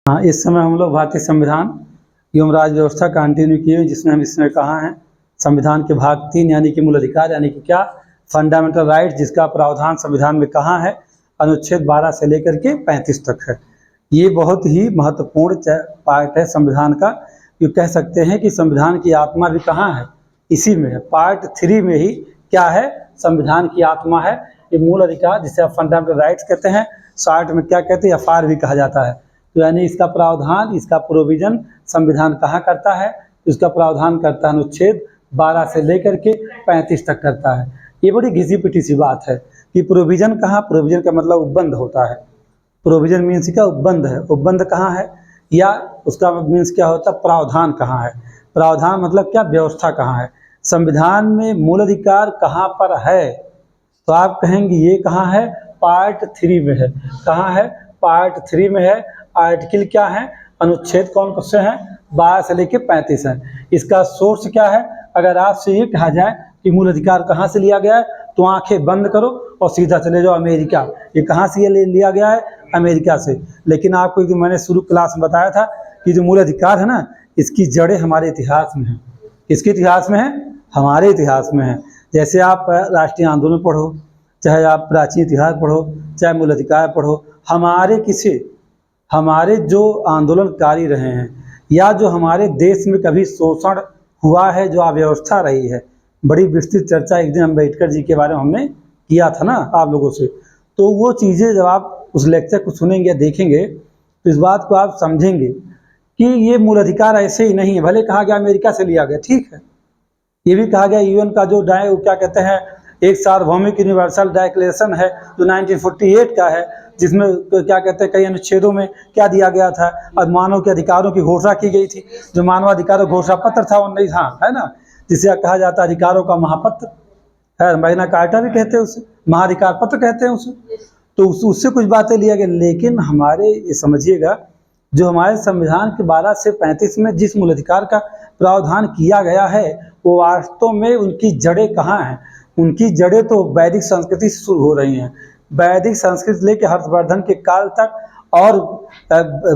हाँ, इस समय हम लोग भारतीय संविधान एवं राज्य व्यवस्था कंटिन्यू किए हैं, जिसमें हम इसमें कहा है संविधान के भाग 3 यानी कि मूल अधिकार यानी कि क्या फंडामेंटल राइट, जिसका प्रावधान संविधान में कहाँ है, अनुच्छेद 12 से लेकर के 35 तक है। ये बहुत ही महत्वपूर्ण पार्ट है संविधान का। ये कह सकते हैं कि संविधान की आत्मा भी कहाँ है, इसी में है। पार्ट 3 में ही क्या है, संविधान की आत्मा है ये मूल अधिकार, जिसे आप फंडामेंटल राइट्स कहते हैं, शॉर्ट में क्या कहते हैं, एफआर भी कहा जाता है। तो यानी इसका प्रावधान, इसका प्रोविजन संविधान कहाँ करता है, इसका प्रावधान करता है अनुच्छेद 12 से लेकर के 35 तक करता है। ये बड़ी घिसी पिटी सी बात है कि प्रोविजन कहाँ, प्रोविजन का मतलब उपबंध होता है। प्रोविजन मीन्स क्या, उपबंध है। उपबंध कहाँ है, या उसका मीन्स क्या होता है, प्रावधान कहाँ है। प्रावधान मतलब क्या, व्यवस्था कहाँ है। संविधान में मूल अधिकार कहाँ पर है, तो आप कहेंगे ये कहाँ है, पार्ट 3 में है। कहाँ है, पार्ट 3 में है। आर्टिकल क्या है, अनुच्छेद कौन से हैं, 12 से लेकर 35 है। इसका सोर्स क्या है, अगर आपसे ये कहा जाए कि मूल अधिकार कहाँ से लिया गया है, तो आंखें बंद करो और सीधा चले जाओ अमेरिका। ये कहाँ से लिया गया है, अमेरिका से। लेकिन आपको कि मैंने शुरू क्लास में बताया था कि जो मूल अधिकार है ना, इसकी जड़ें हमारे इतिहास में हैं। किसके इतिहास में है, हमारे इतिहास में है। जैसे आप राष्ट्रीय आंदोलन पढ़ो, चाहे आप प्राचीन इतिहास पढ़ो, चाहे मूल अधिकार पढ़ो, हमारे जो आंदोलनकारी रहे हैं, या जो हमारे देश में कभी शोषण हुआ है, जो अव्यवस्था रही है, बड़ी विस्तृत चर्चा एक दिन अम्बेडकर जी के बारे में हमने किया था ना आप लोगों से। तो वो चीज़ें जब आप उस लेक्चर को सुनेंगे या देखेंगे, तो इस बात को आप समझेंगे कि ये मूल अधिकार ऐसे ही नहीं है। भले कहा गया अमेरिका से लिया गया, ठीक है, ये भी कहा गया यूएन का जो क्या कहते हैं, एक सार्वभौमिक यूनिवर्सल डिक्लेरेशन है जो 1948 का है, जिसमें क्या कहते हैं, कई अनुच्छेदों में क्या दिया गया था, मानव के अधिकारों की घोषणा की गई थी। जो मानवाधिकार घोषणा पत्र था 19, हाँ है ना, जिसे कहा जाता है अधिकारों का महापत्र है, मैग्ना कार्टा भी कहते हैं उसे, महाधिकार पत्र कहते हैं उसे। तो उससे कुछ बातें लिया गया। लेकिन हमारे ये समझिएगा, जो हमारे संविधान के 12 से 35 में जिस मूल अधिकार का प्रावधान किया गया है, वो वास्तव में उनकी जड़ें कहाँ हैं। उनकी जड़ें तो वैदिक संस्कृति से शुरू हो रही हैं। वैदिक संस्कृति लेके हर्षवर्धन के काल तक, और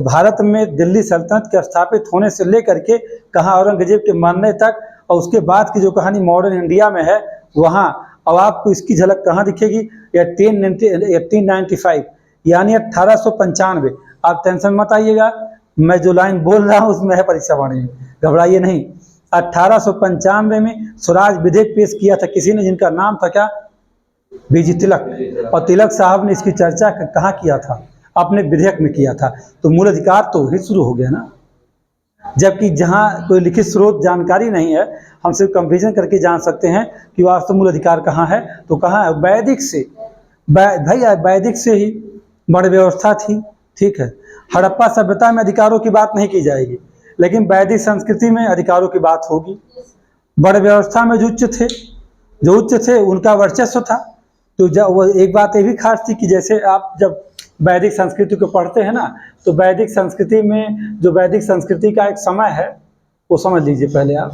भारत में दिल्ली सल्तनत के स्थापित होने से लेकर के कहाँ औरंगजेब के मरने तक, और उसके बाद की जो कहानी मॉडर्न इंडिया में है वहाँ। अब आपको इसकी झलक कहाँ दिखेगी, 1895 यानी 1895। आप टेंशन मत आइएगा, मैं जो लाइन बोल रहा हूँ उसमें है परीक्षा वाणी में, घबराइए नहीं। 1895 में स्वराज विधेयक पेश किया था किसी ने, जिनका नाम था क्या, बीजी तिलक। और तिलक साहब ने इसकी चर्चा कहाँ किया था, अपने विधेयक में किया था। तो मूल अधिकार तो वही शुरू हो गया ना। जबकि जहाँ कोई लिखित स्रोत जानकारी नहीं है, हम सिर्फ कंपेरिजन करके जान सकते हैं कि वास्तव मूल अधिकार कहाँ है। तो कहाँ है, वैदिक से, भैया वैदिक से ही वर्ण व्यवस्था थी, ठीक है। हड़प्पा सभ्यता में अधिकारों की बात नहीं की जाएगी, लेकिन वैदिक संस्कृति में अधिकारों की बात होगी। वर्ण व्यवस्था में जो उच्च थे उनका वर्चस्व था। तो जब वो एक बात ये भी खास थी कि जैसे आप जब वैदिक संस्कृति को पढ़ते हैं ना, तो वैदिक संस्कृति में जो वैदिक संस्कृति का एक समय है वो समझ लीजिए पहले आप।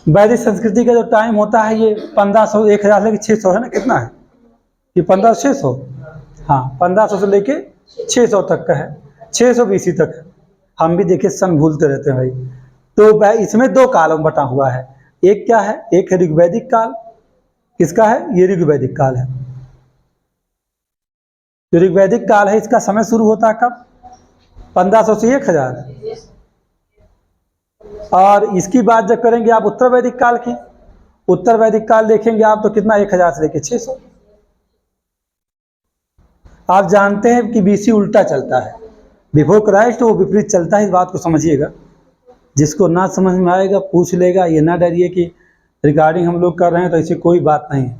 वैदिक संस्कृति का जो टाइम होता है ये 1500, 1000 लेके 600 है ना, कितना है ये, 1500, हाँ 1500 से लेके 600 तक का है, 600 BC तक है। हम भी देखिए सन भूलते रहते हैं भाई। तो इसमें 2 काल में बटा हुआ है। एक क्या है, एक है ऋग्वैदिक काल। किसका है, ये ऋग्वैदिक काल है। जो ऋग्वैदिक काल है, इसका समय शुरू होता है कब, 1500 से 1000। और इसकी बात जब करेंगे आप उत्तर वैदिक काल की, उत्तर वैदिक काल देखेंगे आप तो कितना, 1000 से लेकर 600। आप जानते हैं कि BC उल्टा चलता है, बिफोर क्राइस्ट वो विपरीत चलता है। इस बात को समझिएगा। जिसको ना समझ में आएगा पूछ लेगा, ये ना डरिए कि रिकॉर्डिंग हम लोग कर रहे हैं तो ऐसी कोई बात नहीं है।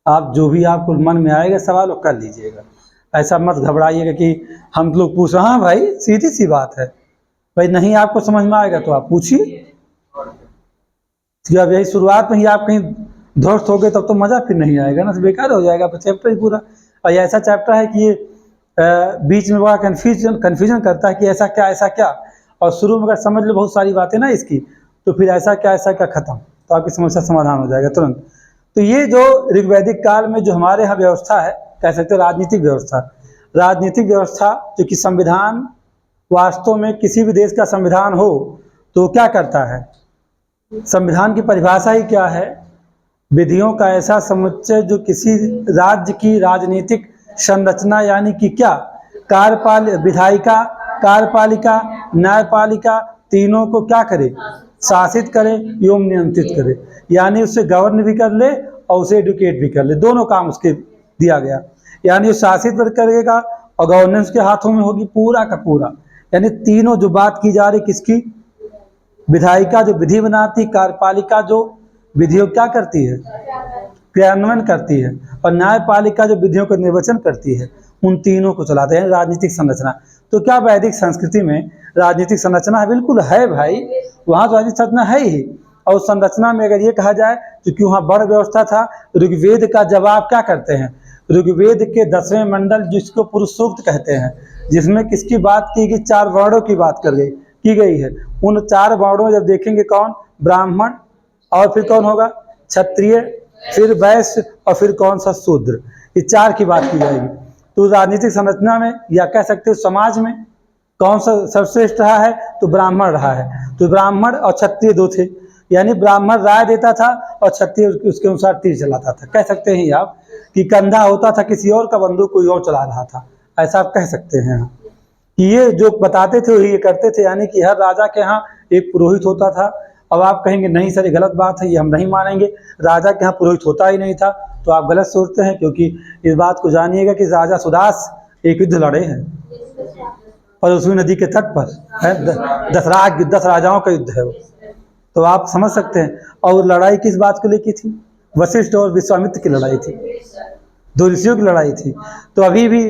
आप जो भी आपको मन में आएगा सवाल वो कर लीजिएगा, ऐसा मत घबराइएगा कि हम लोग पूछ रहे। हाँ भाई सीधी सी बात है भाई, नहीं आपको समझ में आएगा तो आप पूछिए। अब यही शुरुआत में ही आप कहीं ध्वस्त हो गए तब तो मज़ा फिर नहीं आएगा ना, तो बेकार हो जाएगा फिर चैप्टर ही पूरा। और ये ऐसा चैप्टर है कि ये बीच में बड़ा कन्फ्यूजन करता है कि ऐसा क्या, और शुरू में अगर समझ लो बहुत सारी बातें ना इसकी, तो फिर ऐसा क्या खत्म, तो आपकी समस्या समाधान हो जाएगा तुरंत। तो ये जो ऋग्वैदिक काल में जो हमारे यहाँ व्यवस्था है, कह सकते हैं राजनीतिक व्यवस्था, राजनीतिक व्यवस्था जो कि संविधान वास्तव में किसी भी देश का संविधान हो तो क्या करता है, संविधान की परिभाषा ही क्या है, विधियों का ऐसा समुच्चय जो किसी राज्य की राजनीतिक संरचना यानी कि क्या विधायिका, कार्यपालिका, न्यायपालिका तीनों को क्या करे, शासित करे एवं नियंत्रित करे, यानी उसे गवर्न भी कर ले और उसे एडुकेट भी कर ले, दोनों काम उसके दिया गया। यानी वो शासित भी करेगा और गवर्नेंस के हाथों में होगी पूरा का पूरा। यानी तीनों जो बात की जा रही किसकी, विधायिका जो विधि बनाती, कार्यपालिका जो विधियों क्या करती है, क्रियान्वयन करती है, और न्यायपालिका जो विधियों का निर्वचन करती है, उन तीनों को चलाते हैं राजनीतिक संरचना। तो क्या वैदिक संस्कृति में राजनीतिक संरचना है? बिल्कुल है भाई, वहाँ तो राजनीतिक संरचना है ही। और उस संरचना में अगर ये कहा जाए तो क्यों वहाँ वर्ण व्यवस्था था, ऋग्वेद का जवाब क्या करते हैं, ऋग्वेद के 10वें मंडल जिसको पुरुष सूक्त कहते हैं, जिसमें किसकी बात की गई, 4 वर्णों की बात की गई है। उन 4 वर्णों जब देखेंगे कौन, ब्राह्मण, और फिर कौन होगा, क्षत्रिय, फिर वैश्य, और फिर कौन सा शूद्र, ये 4 की बात की जाएगी। तो राजनीतिक संरचना में या कह सकते हो समाज में कौन सा सर्वश्रेष्ठ रहा है, तो ब्राह्मण रहा है। तो ब्राह्मण और क्षत्रिय 2 थे, यानी ब्राह्मण राय देता था और क्षत्रिय उसके अनुसार तीर चलाता था। कह सकते हैं आप कि कंधा होता था किसी और का, बंदूक कोई और चला रहा था, ऐसा आप कह सकते हैं कि ये जो बताते थे वही ये करते थे। यानी कि हर राजा के यहाँ एक पुरोहित होता था। अब आप कहेंगे नहीं सर ये गलत बात है, ये हम नहीं मानेंगे, राजा के यहाँ पुरोहित होता ही नहीं था, तो आप गलत सोचते हैं। क्योंकि इस बात को जानिएगा कि राजा सुदास एक युद्ध लड़े हैं परशुराम नदी के तट पर है, 10 राजाओं का युद्ध है वो, तो आप समझ सकते हैं। और लड़ाई किस बात को लेकर थी, वशिष्ठ और विश्वामित्र की लड़ाई थी, 2 ऋषियों की लड़ाई थी। तो अभी भी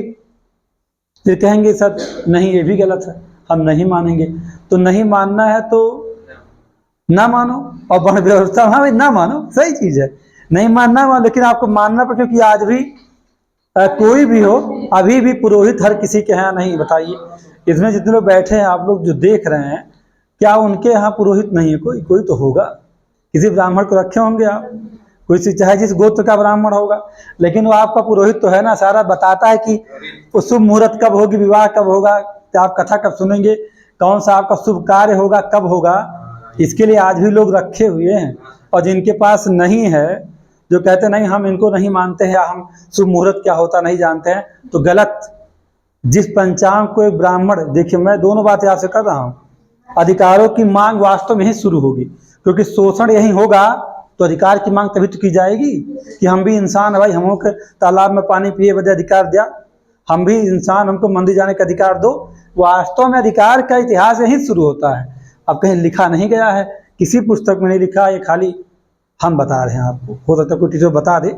फिर कहेंगे सर नहीं ये भी गलत है, हम नहीं मानेंगे। तो नहीं मानना है तो ना मानो, और वर्ण व्यवस्था हाँ भाई ना मानो, सही चीज है, नहीं मानना मानो, लेकिन आपको मानना पड़े, क्योंकि आज भी कोई भी हो, अभी भी पुरोहित हर किसी के यहाँ नहीं। बताइए इसमें जितने लोग बैठे हैं, आप लोग जो देख रहे हैं, क्या उनके यहाँ पुरोहित नहीं है? कोई तो होगा, किसी ब्राह्मण को रखे होंगे आप, कोई चाहे जिस गोत्र का ब्राह्मण होगा, लेकिन वो आपका पुरोहित तो है ना, सारा बताता है कि उस शुभ मुहूर्त कब होगी, विवाह कब होगा, आप कथा कब सुनेंगे, कौन सा आपका शुभ कार्य होगा, कब होगा, इसके लिए आज भी लोग रखे हुए हैं। और जिनके पास नहीं है, जो कहते नहीं हम इनको नहीं मानते हैं या हम शुभ मुहूर्त क्या होता नहीं जानते हैं, तो गलत। जिस पंचांग को एक ब्राह्मण, देखिए मैं दोनों बातें आपसे कर रहा हूँ, अधिकारों की मांग वास्तव में ही शुरू होगी, क्योंकि शोषण यही होगा तो अधिकार की मांग तभी तो की जाएगी कि हम भी इंसान है भाई, हमों के तालाब में पानी पिए बदे अधिकार दिया, हम भी इंसान, हमको मंदिर जाने का अधिकार दो। वास्तव में अधिकार का इतिहास यही शुरू होता है। अब कहीं लिखा नहीं गया है, किसी पुस्तक में नहीं लिखा, ये खाली हम बता रहे हैं आपको, हो सकता है कोई टीचर बता दे,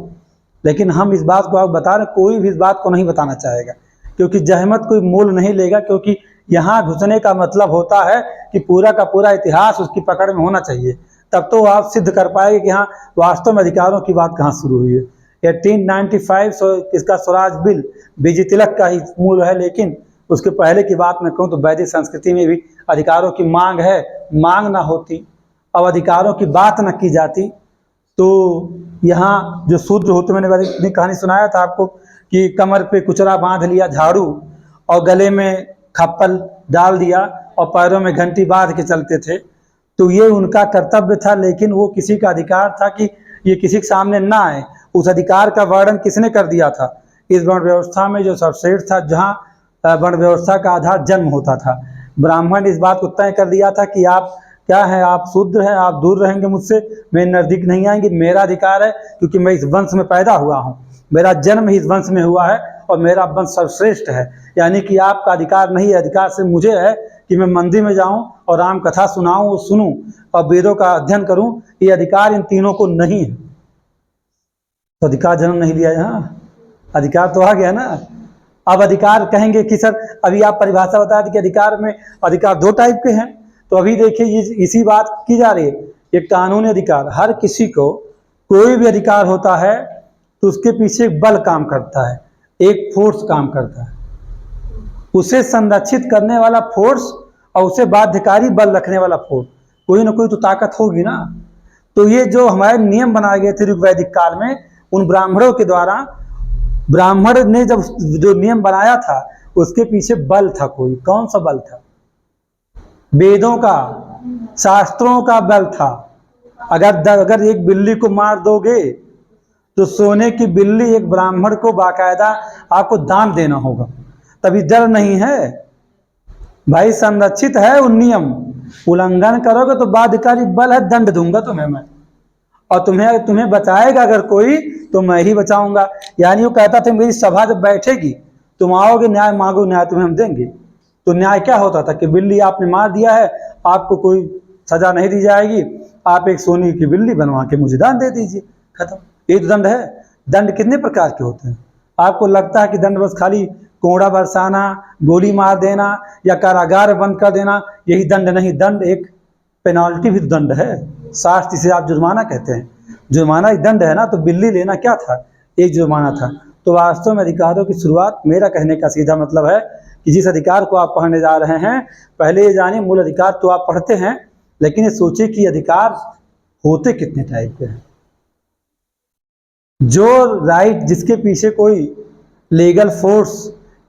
लेकिन हम इस बात को आप बता रहे, कोई भी इस बात को नहीं बताना चाहेगा, क्योंकि जहमत कोई मोल नहीं लेगा। क्योंकि यहाँ घुसने का मतलब होता है कि पूरा का पूरा इतिहास उसकी पकड़ में होना चाहिए, तब तो आप सिद्ध कर पाएंगे कि हाँ वास्तव में अधिकारों की बात कहाँ शुरू हुई है। 1895 इसका स्वराज बिल बीजी तिलक का ही मूल है, लेकिन उसके पहले की बात मैं कहूँ तो वैदिक संस्कृति में भी अधिकारों की मांग है। मांग ना होती और अधिकारों की बात न की जाती तो यहाँ जो शूद्र होते, मैंने वैदिक कहानी सुनाया था आपको कि कमर पे कुचरा बांध लिया झाड़ू और गले में खप्पल डाल दिया और पैरों में घंटी बांध के चलते थे, तो ये उनका कर्तव्य था। लेकिन वो किसी का अधिकार था कि ये किसी के सामने ना आए। उस अधिकार का वर्णन किसने कर दिया था? इस वर्ण व्यवस्था में जो सर्वश्रेष्ठ था, जहाँ वर्ण व्यवस्था का आधार जन्म होता था, ब्राह्मण इस बात को तय कर दिया था कि आप क्या है, आप शूद्र हैं, आप दूर रहेंगे मुझसे, मेरे नज़दीक नहीं आएंगे, मेरा अधिकार है क्योंकि मैं इस वंश में पैदा हुआ हूँ, मेरा जन्म ही इस वंश में हुआ है और मेरा वंश सर्वश्रेष्ठ है। यानी कि आपका अधिकार नहीं है, अधिकार से मुझे है कि मैं मंदिर में जाऊं और राम कथा सुनाऊं, सुनूं और वेदों का अध्ययन करूं। ये अधिकार इन तीनों को नहीं है। तो अधिकार जन्म नहीं लिया, यहाँ अधिकार तो आ गया ना। अब अधिकार कहेंगे कि सर अभी आप परिभाषा बता दी कि अधिकार में अधिकार 2 टाइप के हैं, तो अभी देखिए इसी बात की जा रही है। एक कानूनी अधिकार, हर किसी को कोई भी अधिकार होता है तो उसके पीछे एक बल काम करता है, एक फोर्स काम करता है, उसे संरक्षित करने वाला फोर्स और उसे बाध्यकारी बल रखने वाला फोर्स, कोई ना कोई तो ताकत होगी ना। तो ये जो हमारे नियम बनाए गए थे ऋग्वैदिक काल में उन ब्राह्मणों के द्वारा, ब्राह्मण ने जब जो नियम बनाया था उसके पीछे बल था, कोई कौन सा बल था? वेदों का, शास्त्रों का बल था। अगर एक बिल्ली को मार दोगे तो सोने की बिल्ली एक ब्राह्मण को बाकायदा आपको दान देना होगा, तभी डर नहीं है भाई, संरक्षित है उन नियम। उल्लंघन करोगे तो बाध्यकारी बल है, दंड दूंगा तुम्हें मैं, और तुम्हें बचाएगा अगर कोई तो मैं ही बचाऊंगा। यानी वो कहता था मेरी सभा जब बैठेगी तुम आओगे, न्याय मांगो, न्याय तुम्हें हम देंगे। तो न्याय क्या होता था कि बिल्ली आपने मार दिया है, आपको कोई सजा नहीं दी जाएगी, आप एक सोने की बिल्ली बनवा के मुझे दान दे दीजिए, खत्म। ये तो दंड है। दंड कितने प्रकार के होते हैं? आपको लगता है कि दंड बस खाली कोड़ा बरसाना, गोली मार देना या कारागार बंद कर देना यही दंड नहीं। दंड एक पेनाल्टी भी दंड है, शास्त्र जिसे आप जुर्माना कहते हैं, जुर्माना एक दंड है ना। तो बिल्ली लेना क्या था? एक जुर्माना था। तो वास्तव में अधिकारों की शुरुआत, मेरा कहने का सीधा मतलब है कि जिस अधिकार को आप पढ़ने जा रहे हैं, पहले ये जानिए मूल अधिकार तो आप पढ़ते हैं, लेकिन ये सोचिए कि अधिकार होते कितने टाइप के हैं। जो राइट जिसके पीछे कोई लीगल फोर्स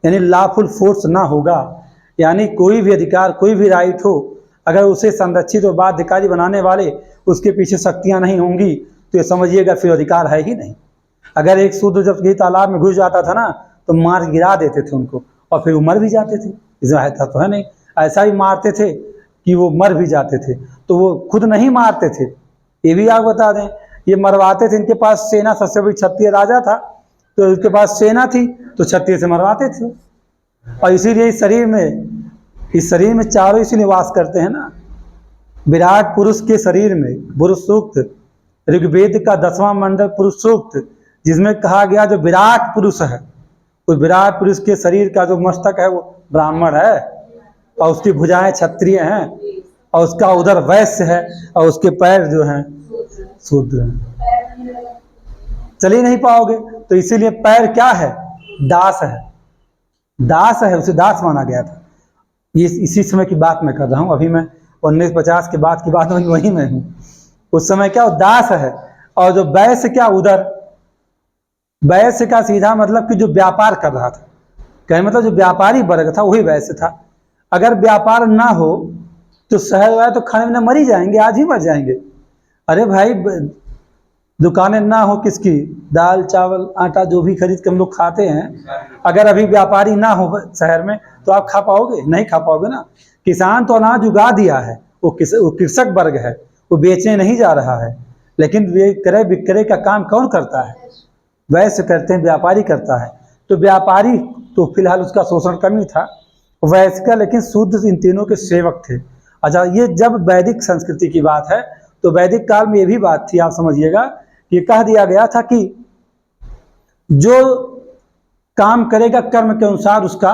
यानी लॉफुल फोर्स ना होगा, यानी कोई भी अधिकार, कोई भी राइट हो, अगर उसे संरक्षित और बाध्यकारी बनाने वाले उसके पीछे शक्तियां नहीं होंगी तो ये समझिएगा फिर अधिकार है ही नहीं। अगर एक शूद्र जब ये तालाब में घुस जाता था ना तो मार गिरा देते थे उनको, और फिर वो मर भी जाते थे। इसमें ऐसा तो है नहीं, ऐसा ही मारते थे कि वो मर भी जाते थे। तो वो खुद नहीं मारते थे, ये भी आप बता दें, ये मरवाते थे। इनके पास सेना, सबसे बड़ी क्षत्रिय राजा था तो उसके पास सेना थी तो क्षत्रिय से मरवाते थे। और इसीलिए इस शरीर में चारों इसी निवास करते हैं ना। विराट पुरुष के शरीर में पुरुष सूक्त, ऋग्वेद का 10वां मंडल पुरुष सूक्त, जिसमें कहा गया जो विराट पुरुष है, उस विराट पुरुष के शरीर का जो मस्तक है वो ब्राह्मण है, और उसकी भुजाएं क्षत्रिय हैं, और उसका उदर वैश्य है, और उसके पैर जो हैं शूद्र हैं। चल ही नहीं पाओगे। तो इसीलिए पैर क्या है? दास है, दास है, उसे दास माना गया था। ये इसी समय की बात मैं कर रहा हूँ, अभी मैं 1950 के बाद की बात वही मैं हूँ। उस समय क्या दास है। और जो वैश्य क्या? उदर। वैश्य का सीधा मतलब कि जो व्यापार कर रहा था, कहने मतलब जो व्यापारी वर्ग था वही वैश्य था। अगर व्यापार ना हो तो शहर वाले तो खाने में मर ही जाएंगे, आज ही मर जाएंगे। अरे भाई दुकानें ना हो किसकी, दाल चावल आटा जो भी खरीद के हम लोग खाते हैं, अगर अभी व्यापारी ना हो शहर में तो आप खा पाओगे? नहीं खा पाओगे ना। किसान तो अनाज उगा दिया है, वो कृषक वर्ग है, वो बेचने नहीं जा रहा है, लेकिन क्रय विक्रय का काम कौन करता है? वैश्य करते हैं, व्यापारी करता है। तो व्यापारी तो फिलहाल उसका शोषण कम ही था, वैश्य का, लेकिन शूद्र इन तीनों के सेवक थे। अच्छा, ये जब वैदिक संस्कृति की बात है तो वैदिक काल में ये भी बात थी, आप समझिएगा, कि कह दिया गया था कि जो काम करेगा कर्म के अनुसार उसका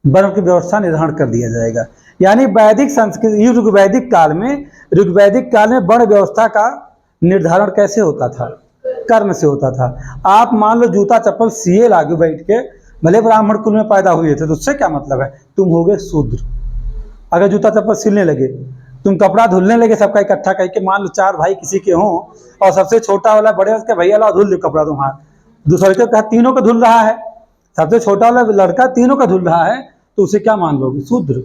वर्ण की व्यवस्था निर्धारण कर दिया जाएगा। यानी वैदिक संस्कृति, ऋग्वैदिक काल में वर्ण व्यवस्था का निर्धारण कैसे होता था? कर्म से होता था। आप मान लो जूता चप्पल सिए लागे बैठ के, भले ब्राह्मण कुल में पैदा हुए थे, तो उससे क्या मतलब है? तुम हो गए शूद्र। अगर जूता चप्पल सिलने लगे, तुम कपड़ा धुलने लगे सबका इकट्ठा करके, मान लो 4 भाई किसी के हों और सबसे छोटा वाला बड़े उसके भैया ला धुल दो कपड़ा तुम्हारा, दूसरे के कहा तीनों का धुल रहा है, सबसे छोटा वाला लड़का तीनों का धुल रहा है, तो उसे क्या मान लोगे? शूद्र।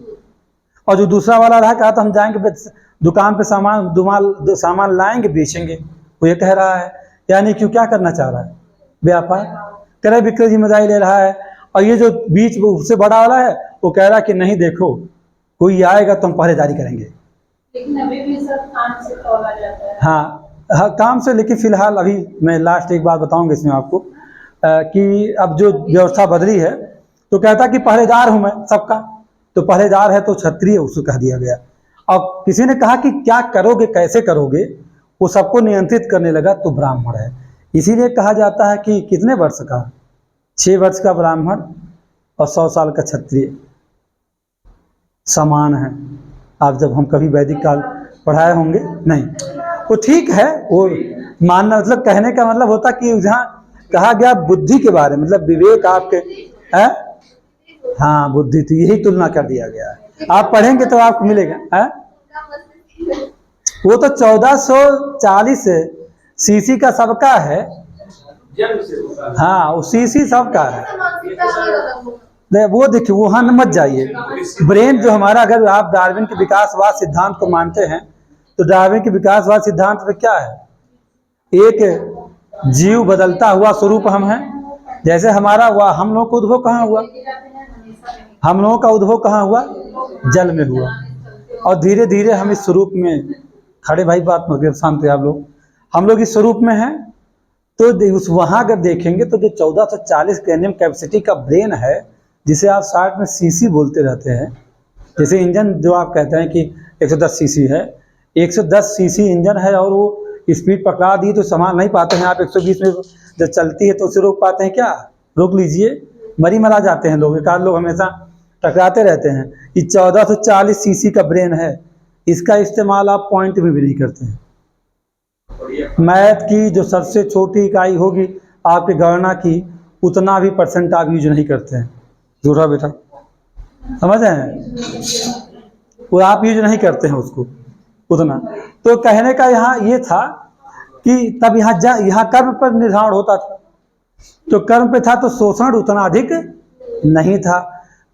और जो दूसरा वाला रहा, कहा तो हम जाएंगे दुकान पे सामान लाएंगे बेचेंगे, वो ये कह रहा है। यानी क्यों क्या करना चाह रहा है? व्यापार, क्रय विक्रय जिम्मेदारी ले रहा है। और ये जो बीच उससे बड़ा वाला है वो कह रहा है कि नहीं देखो कोई आएगा तो हम पहरेदारी करेंगे। लेकिन अभी भी सब काम से तोला जाता है। हाँ काम से, लेकिन फिलहाल अभी मैं लास्ट एक बात बताऊंगा इसमें आपको कि अब जो व्यवस्था बदली है तो कहता कि पहरेदार हूं मैं सबका, तो पहरेदार है तो क्षत्रिय उसको कह दिया गया। अब किसी ने कहा कि क्या करोगे, कैसे करोगे, वो सबको नियंत्रित करने लगा तो ब्राह्मण है। इसीलिए कहा जाता है कि कितने वर्ष का? 6 वर्ष का ब्राह्मण और 100 साल का क्षत्रिय समान है। आप जब हम कभी वैदिक काल पढ़ाए होंगे नहीं, वो ठीक है, वो मानना मतलब कहने का मतलब होता कि जहाँ कहा गया बुद्धि के बारे में, मतलब विवेक आपके है, हाँ बुद्धि, तो यही तुलना कर दिया गया है। आप पढ़ेंगे तो आपको मिलेगा है? वो तो 1440 सीसी का सबका है, जन्म से होता है। हाँ, वो सीसी सबका है। मानसिकता अलग अलग हो। नहीं, वो देखिए वहां न मत जाइए। ब्रेन जो हमारा, अगर आप डार्विन के विकासवाद सिद्धांत को मानते हैं तो डार्विन के विकासवाद सिद्धांत में क्या है, एक जीव बदलता हुआ स्वरूप हम हैं। जैसे हमारा हुआ, हम लोगों का उद्भव कहाँ हुआ, हम लोगों का उद्भव कहाँ हुआ, जल में हुआ, और धीरे धीरे हम इस स्वरूप में खड़े, भाई बात मत शांत है आप लोग, हम लोग इस स्वरूप में हैं। तो उस वहाँ अगर देखेंगे तो जो 1440 क्रेनियम कैपेसिटी का ब्रेन है, जिसे आप शॉर्ट में सीसी बोलते रहते हैं, जैसे इंजन जो आप कहते हैं कि 110 सीसी है, 110 सीसी इंजन है और वो स्पीड पकड़ा दी तो संभाल नहीं पाते हैं आप। 120 में जब चलती है तो उसे रोक पाते हैं क्या, रोक लीजिए, मरी मरा जाते हैं लोग, एक आध लोग हमेशा टकराते रहते हैं। ये 1440 सीसी का ब्रेन है, इसका इस्तेमाल आप पॉइंट में भी नहीं करते हैं। मैथ की जो सबसे छोटी इकाई होगी आपकी गणना की, उतना भी परसेंट आप यूज नहीं करते हैं। झूठा बेटा, समझ रहे हैं, वो आप यूज नहीं करते हैं उसको उतना। तो कहने का यहाँ ये था कि तब यहाँ कर्म पर निर्धारण होता था, तो कर्म पे था तो शोषण उतना अधिक नहीं था,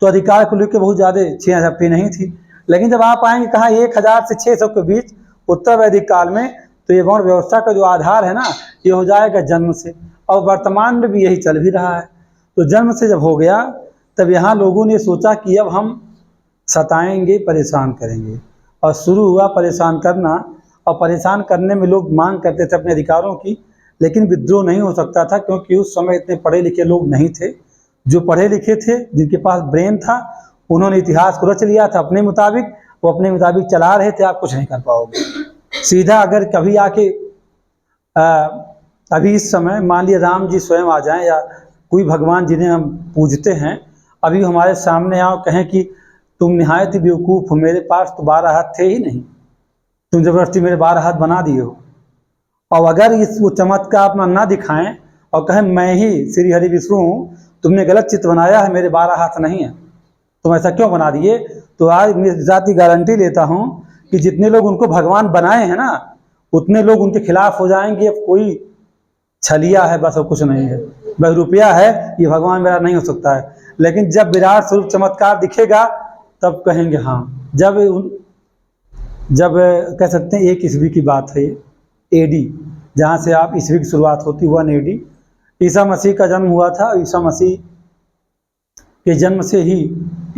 तो अधिकार को लेकर बहुत ज़्यादा छीना-झपटी नहीं थी। लेकिन जब आप आएंगे कहाँ 1000 से 600 के बीच उत्तर वैदिक काल में, तो ये वर्ण व्यवस्था का जो आधार है ना, ये हो जाएगा जन्म से, और वर्तमान में भी यही चल भी रहा है। तो जन्म से जब हो गया तब यहाँ लोगों ने सोचा कि अब हम सताएंगे, परेशान करेंगे, और शुरू हुआ परेशान करना। और परेशान करने में लोग मांग करते थे अपने अधिकारों की, लेकिन विद्रोह नहीं हो सकता था क्योंकि उस समय इतने पढ़े लिखे लोग नहीं थे। जो पढ़े लिखे थे, जिनके पास ब्रेन था, उन्होंने इतिहास को रच लिया था अपने मुताबिक, वो अपने मुताबिक चला रहे थे, आप कुछ नहीं कर पाओगे। सीधा अगर कभी आके अभी इस समय मान लिया राम जी स्वयं आ जाएं या कोई भगवान जिन्हें हम पूजते हैं, अभी हमारे सामने आओ, कहें कि तुम निहायत बेवकूफ़ हो, मेरे पास तो 12 हाथ थे ही नहीं, तुम जबरदस्ती मेरे 12 हाथ बना दिए हो। और अगर वो चमत्कार अपना ना दिखाएं और कहें मैं ही श्री हरि विष्णु हूँ, तुमने गलत चित्र बनाया है, मेरे 12 हाथ नहीं है, तुम ऐसा क्यों बना दिए। तो आज मेरी जाति गारंटी लेता हूँ कि जितने लोग उनको भगवान बनाए हैं ना, उतने लोग उनके खिलाफ हो जाएंगे। अब कोई छलिया है बस, और कुछ नहीं है, बस रुपया है, ये भगवान मेरा नहीं हो सकता है। लेकिन जब विराट स्वरूप चमत्कार दिखेगा तब कहेंगे हाँ। जब कह सकते हैं 1 ईस्वी की बात है, एडी, जहाँ से आप ईस्वी की शुरुआत होती, 1 AD ईसा मसीह का जन्म हुआ था। ईसा मसीह के जन्म से ही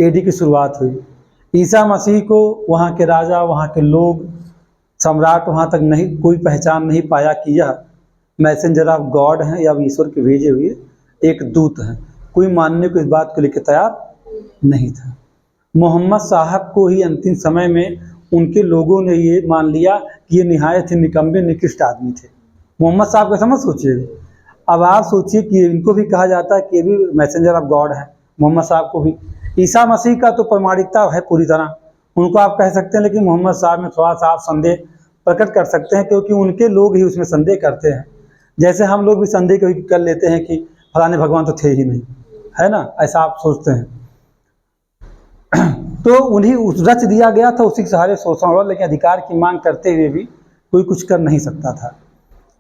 एडी की शुरुआत हुई। ईसा मसीह को वहाँ के राजा, वहाँ के लोग, सम्राट वहाँ तक नहीं कोई पहचान नहीं पाया कि यह मैसेंजर ऑफ गॉड हैं या ईश्वर के भेजे हुए एक दूत हैं। कोई मानने को इस बात को लेकर तैयार नहीं था। मोहम्मद साहब को ही अंतिम समय में उनके लोगों ने ये मान लिया कि ये निहायत ही निकम्मे निकृष्ट आदमी थे। मोहम्मद साहब का समझ सोचिए। अब आप सोचिए कि इनको भी कहा जाता है कि ये भी मैसेंजर ऑफ गॉड है, मोहम्मद साहब को भी। ईसा मसीह का तो प्रामाणिकता है पूरी तरह, उनको आप कह सकते हैं, लेकिन मोहम्मद साहब में थोड़ा सा आप संदेह प्रकट कर सकते हैं, क्योंकि उनके लोग ही उसमें संदेह करते हैं। जैसे हम लोग भी संदेह कभी कर लेते हैं कि फलाने भगवान तो थे ही नहीं, है ना, ऐसा आप सोचते हैं। तो उन्हीं रच दिया गया था, उसी के सहारे शोषण हुआ, लेकिन अधिकार की मांग करते हुए भी कोई कुछ कर नहीं सकता था।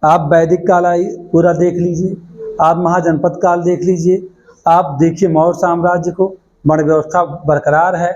आप वैदिक काल पूरा देख लीजिए, आप महाजनपद काल देख लीजिए, आप देखिए मौर्य साम्राज्य को, वर्ण व्यवस्था बरकरार है।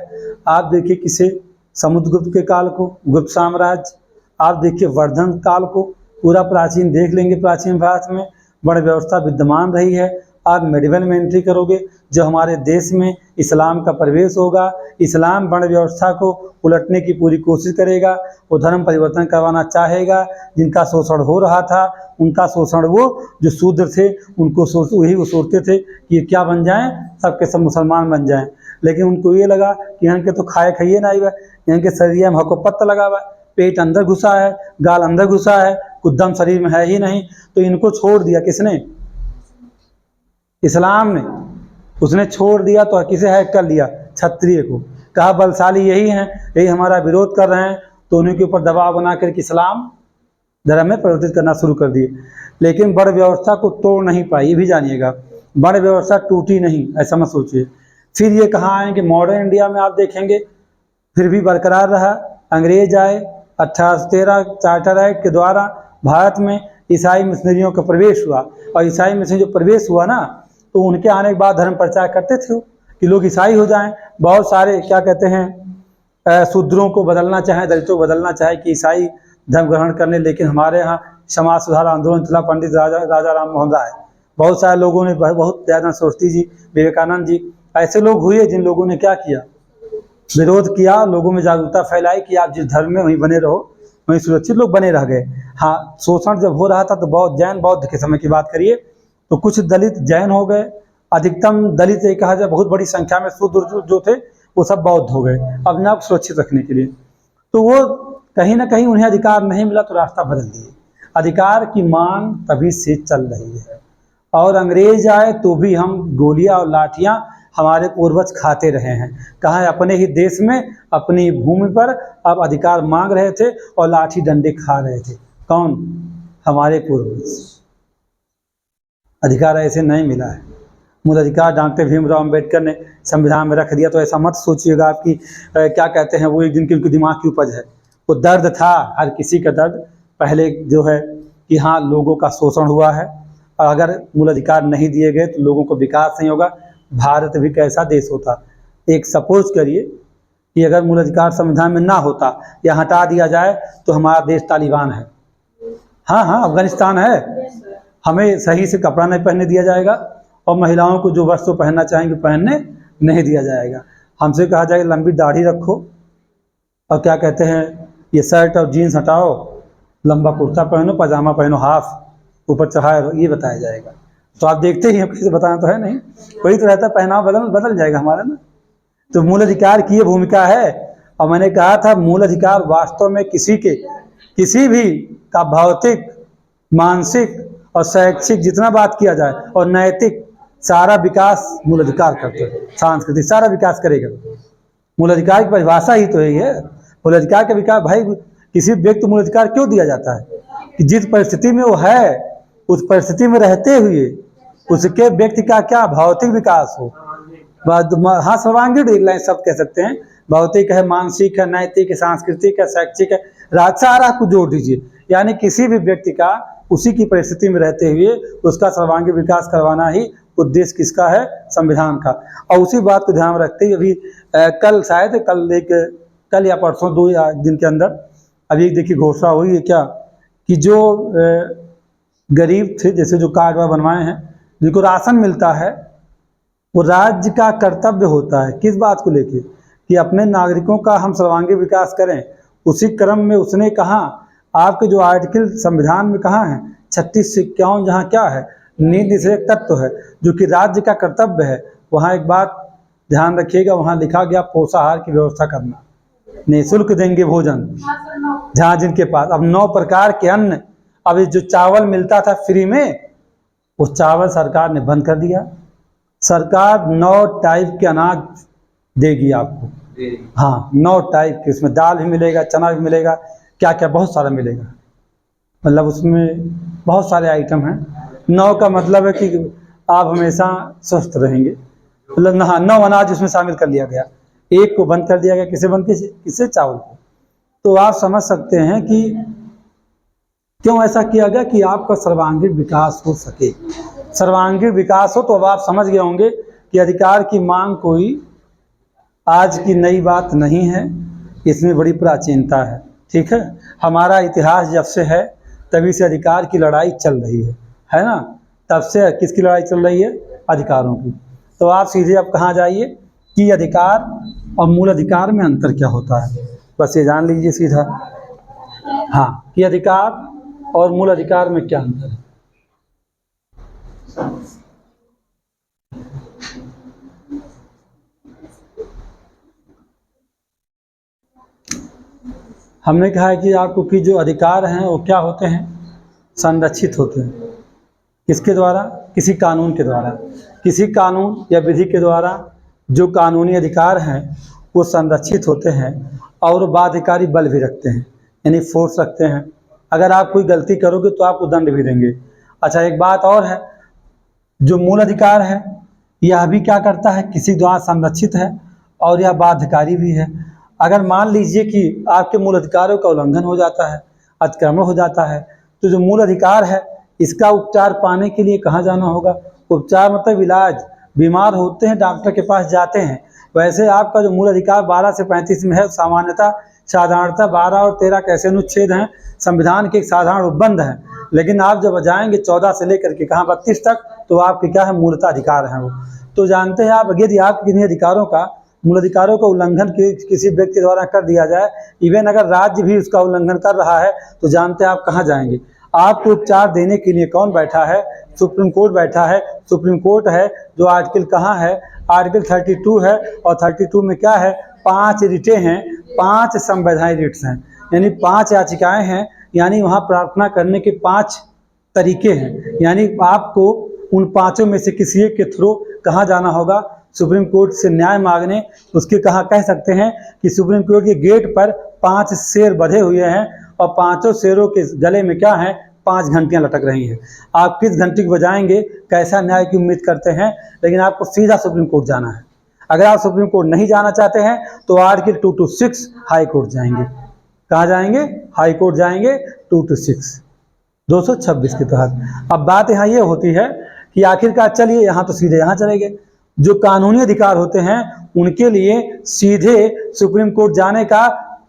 आप देखिए किसे समुद्रगुप्त के काल को, गुप्त साम्राज्य, आप देखिए वर्धन काल को, पूरा प्राचीन देख लेंगे, प्राचीन भारत में वर्ण व्यवस्था विद्यमान रही है। आप मेडिवल में एंट्री करोगे, जो हमारे देश में इस्लाम का प्रवेश होगा, इस्लाम वर्ण व्यवस्था को उलटने की पूरी कोशिश करेगा, वो धर्म परिवर्तन करवाना चाहेगा। जिनका शोषण हो रहा था, उनका शोषण, वो जो शूद्र थे उनको वही वो सोचते थे कि ये क्या बन जाएं, सबके सब मुसलमान बन जाएं। लेकिन उनको ये लगा कि यहाँ के तो खाइए ना, यहाँ के शरीर में हको पत्ता लगा हुआ, पेट अंदर घुसा है, गाल अंदर घुसा है, कुछ दम शरीर में है ही नहीं। तो इनको छोड़ दिया किसने, इस्लाम ने, उसने छोड़ दिया। तो किसे हैक कर लिया, क्षत्रिय को, कहा बलशाली यही हैं, यही हमारा विरोध कर रहे हैं, तो उन्हीं के ऊपर दबाव बना करके इस्लाम धर्म में परिवर्तित करना शुरू कर दिए। लेकिन वर्ण व्यवस्था को तोड़ नहीं पाई, ये भी जानिएगा, वर्ण व्यवस्था टूटी नहीं, ऐसा मत सोचिए। फिर ये कहाँ आएंगे, मॉडर्न इंडिया में आप देखेंगे फिर भी बरकरार रहा। अंग्रेज आए, 1813 चार्टर एक्ट के द्वारा भारत में ईसाई मिशनरियों का प्रवेश हुआ, और ईसाई मिशनरी जो प्रवेश हुआ ना, तो उनके आने के बाद धर्म प्रचार करते थे कि लोग ईसाई हो जाएं। बहुत सारे क्या कहते हैं शूद्रों को बदलना चाहें, दलितों को बदलना चाहे कि ईसाई धर्म ग्रहण करने, लेकिन हमारे यहाँ समाज सुधार आंदोलन चला, पंडित राजा राम मोहन राय, बहुत सारे लोगों ने, बहुत दयानंद सरस्वती जी, विवेकानंद जी, ऐसे लोग हुए जिन लोगों ने क्या किया, विरोध किया, लोगों में जागरूकता फैलाई कि आप जिस धर्म में वहीं बने रहो, वहीं सुरक्षित लोग बने रह गए। हाँ, शोषण जब हो रहा था तो बहुत जैन बौद्ध के समय की बात करिए तो कुछ दलित जैन हो गए, अधिकतम दलित ये कहा जाए बहुत बड़ी संख्या में शूद्र जो थे वो सब बौद्ध हो गए अपने आप सुरक्षित रखने के लिए। तो वो कहीं ना कहीं उन्हें अधिकार नहीं मिला तो रास्ता बदल दिए। अधिकार की मांग तभी से चल रही है, और अंग्रेज आए तो भी हम गोलियां और लाठियां हमारे पूर्वज खाते रहे हैं। कहाँ, अपने ही देश में, अपनी भूमि पर अब अधिकार मांग रहे थे और लाठी डंडे खा रहे थे। कौन? हमारे पूर्वज। अधिकार ऐसे नहीं मिला है। मूल अधिकार डॉक्टर भीमराव अंबेडकर ने संविधान में रख दिया, तो ऐसा मत सोचिएगा आपकी क्या कहते हैं वो एक दिन की उनकी दिमाग की उपज है। वो दर्द था, हर किसी का दर्द पहले जो है कि हाँ लोगों का शोषण हुआ है, और अगर मूल अधिकार नहीं दिए गए तो लोगों को विकास नहीं होगा। भारत भी कैसा देश होता, एक सपोज करिए कि अगर मूल अधिकार संविधान में ना होता या हटा दिया जाए तो हमारा देश तालिबान है। हाँ, अफगानिस्तान है। हमें सही से कपड़ा नहीं पहनने दिया जाएगा, और महिलाओं को जो वस्त्र पहनना चाहेंगे पहनने नहीं दिया जाएगा। हमसे कहा जाएगा लंबी दाढ़ी रखो, और क्या कहते हैं ये शर्ट और जीन्स हटाओ, लंबा कुर्ता पहनो, पजामा पहनो, हाफ ऊपर चढ़ाए रहो, ये बताया जाएगा। तो आप देखते ही हैं, किसी से बताना तो है नहीं, वही तो रहता, पहनावा बदल जाएगा हमारा ना। तो मूल अधिकार की ये भूमिका है। और मैंने कहा था मूल अधिकार वास्तव में किसी भी का भौतिक, मानसिक और शैक्षिक जितना बात किया जाए और नैतिक सारा विकास मूल अधिकार करते हैं। सांस्कृतिक सारा विकास करेगा। मूल अधिकार की परिभाषा ही तो यही है। मूल अधिकार का विकास, भाई किसी व्यक्ति को मूल अधिकार क्यों दिया जाता है कि जिस परिस्थिति में वो है उस परिस्थिति में रहते हुए उसके व्यक्ति का क्या भौतिक विकास हो। हाँ, सर्वांगीण सब कह सकते हैं, भौतिक है, मानसिक है, नैतिक है, सांस्कृतिक है, शैक्षिक है, सारा कुछ जोड़ दीजिए। यानी किसी भी व्यक्ति का उसी की परिस्थिति में रहते हुए उसका सर्वांगीण विकास करवाना ही उद्देश्य किसका है? संविधान का। और उसी बात को ध्यान रखते हुए अभी कल या परसों 2 दिन के अंदर अभी देखिए घोषणा हुई है क्या कि जो गरीब थे, जैसे जो कार्ड बनवाए हैं, जिनको राशन मिलता है, वो राज्य का कर्तव्य होता है किस बात को लेके कि अपने नागरिकों का हम सर्वांगीण विकास करें। उसी क्रम में उसने कहा, आपके जो आर्टिकल संविधान में कहाँ है 36 से 51, जहाँ क्या है नीति से एक तत्व है जो कि राज्य का कर्तव्य है। वहाँ एक बात ध्यान रखिएगा, वहाँ लिखा गया पोषाहार की व्यवस्था करना, निःशुल्क देंगे भोजन जहाँ जिनके पास। अब 9 प्रकार के अन्न, अभी जो चावल मिलता था फ्री में, वो चावल सरकार ने बंद कर दिया। सरकार 9 टाइप के अनाज देगी आपको। हाँ, 9 टाइप के, उसमें दाल भी मिलेगा, चना भी मिलेगा, क्या क्या बहुत सारा मिलेगा। मतलब उसमें बहुत सारे आइटम हैं। 9 का मतलब है कि आप हमेशा स्वस्थ रहेंगे। मतलब हाँ, 9 अनाज उसमें शामिल कर लिया गया। एक को बंद कर दिया गया, किसे? चावल को। तो आप समझ सकते हैं कि क्यों ऐसा किया गया कि आपका सर्वांगीण विकास हो सके। सर्वांगीण विकास हो तो अब आप समझ गए होंगे कि अधिकार की मांग कोई आज की नई बात नहीं है, इसमें बड़ी प्राचीनता है। ठीक है, हमारा इतिहास जब से है तभी से अधिकार की लड़ाई चल रही है ना। तब से किसकी लड़ाई चल रही है? अधिकारों की। तो आप सीधे अब कहाँ जाइए कि अधिकार और मूल अधिकार में अंतर क्या होता है, बस ये जान लीजिए सीधा। हाँ, कि अधिकार और मूल अधिकार में क्या अंतर है। हमने कहा है कि आपको कि जो अधिकार हैं वो क्या होते हैं? संरक्षित होते हैं। किसके द्वारा? किसी कानून के द्वारा। किसी कानून या विधि के द्वारा जो कानूनी अधिकार हैं वो संरक्षित होते हैं और बाध्यकारी बल भी रखते हैं, यानी फोर्स रखते हैं। अगर आप कोई गलती करोगे तो आपको दंड भी देंगे। अच्छा, एक बात और है, जो मूल अधिकार है यह भी क्या करता है? किसी द्वारा संरक्षित है और यह बाध्यकारी भी है। अगर मान लीजिए कि आपके मूल अधिकारों का उल्लंघन हो जाता है, अतिक्रमण हो जाता है, तो जो मूल अधिकार है इसका उपचार पाने के लिए कहाँ जाना होगा? उपचार मतलब इलाज, बीमार होते हैं डॉक्टर के पास जाते हैं। वैसे आपका जो मूल अधिकार 12 से 35 में है, सामान्यता साधारणता 12 और 13 कैसे अनुच्छेद हैं, संविधान के एक साधारण उपबंध है। लेकिन आप जब जाएंगे 14 से लेकर के कहाँ 32 तक, तो आपके क्या है, मूलतः अधिकार हैं वो। तो जानते हैं आप, यदि आप किन्हीं अधिकारों का, मूल अधिकारों का उल्लंघन किसी व्यक्ति द्वारा कर दिया जाए, इवन अगर राज्य भी उसका उल्लंघन कर रहा है, तो जानते हैं आप कहाँ जाएंगे? आपको उपचार देने के लिए कौन बैठा है? सुप्रीम कोर्ट बैठा है। सुप्रीम कोर्ट है जो आर्टिकल कहाँ है? आर्टिकल 32 है, और 32 में क्या है, 5 रिटें हैं, 5 संवैधानिक रिट्स हैं, यानी 5 याचिकाएं हैं, यानी वहाँ प्रार्थना करने के 5 तरीके हैं। यानी आपको उन 5 में से किसी एक के थ्रू कहाँ जाना होगा? सुप्रीम कोर्ट से न्याय मांगने। उसके कहाँ कह सकते हैं कि सुप्रीम कोर्ट के गेट पर 5 शेर बंधे हुए हैं, और 5 शेरों के गले में क्या है, 5 घंटियां लटक रही हैं। आप किस घंटी को बजाएंगे, कैसा न्याय की उम्मीद करते हैं? लेकिन आपको सीधा सुप्रीम कोर्ट जाना है। अगर आप सुप्रीम कोर्ट नहीं जाना चाहते हैं तो आर्टिकल 226 हाई कोर्ट जाएंगे। कहाँ जाएंगे? हाई कोर्ट जाएंगे, 226 226 के तहत। अब बात यहाँ ये होती है कि आखिरकार चलिए यहाँ तो सीधे यहाँ चले गए। जो कानूनी अधिकार होते हैं उनके लिए सीधे सुप्रीम कोर्ट जाने का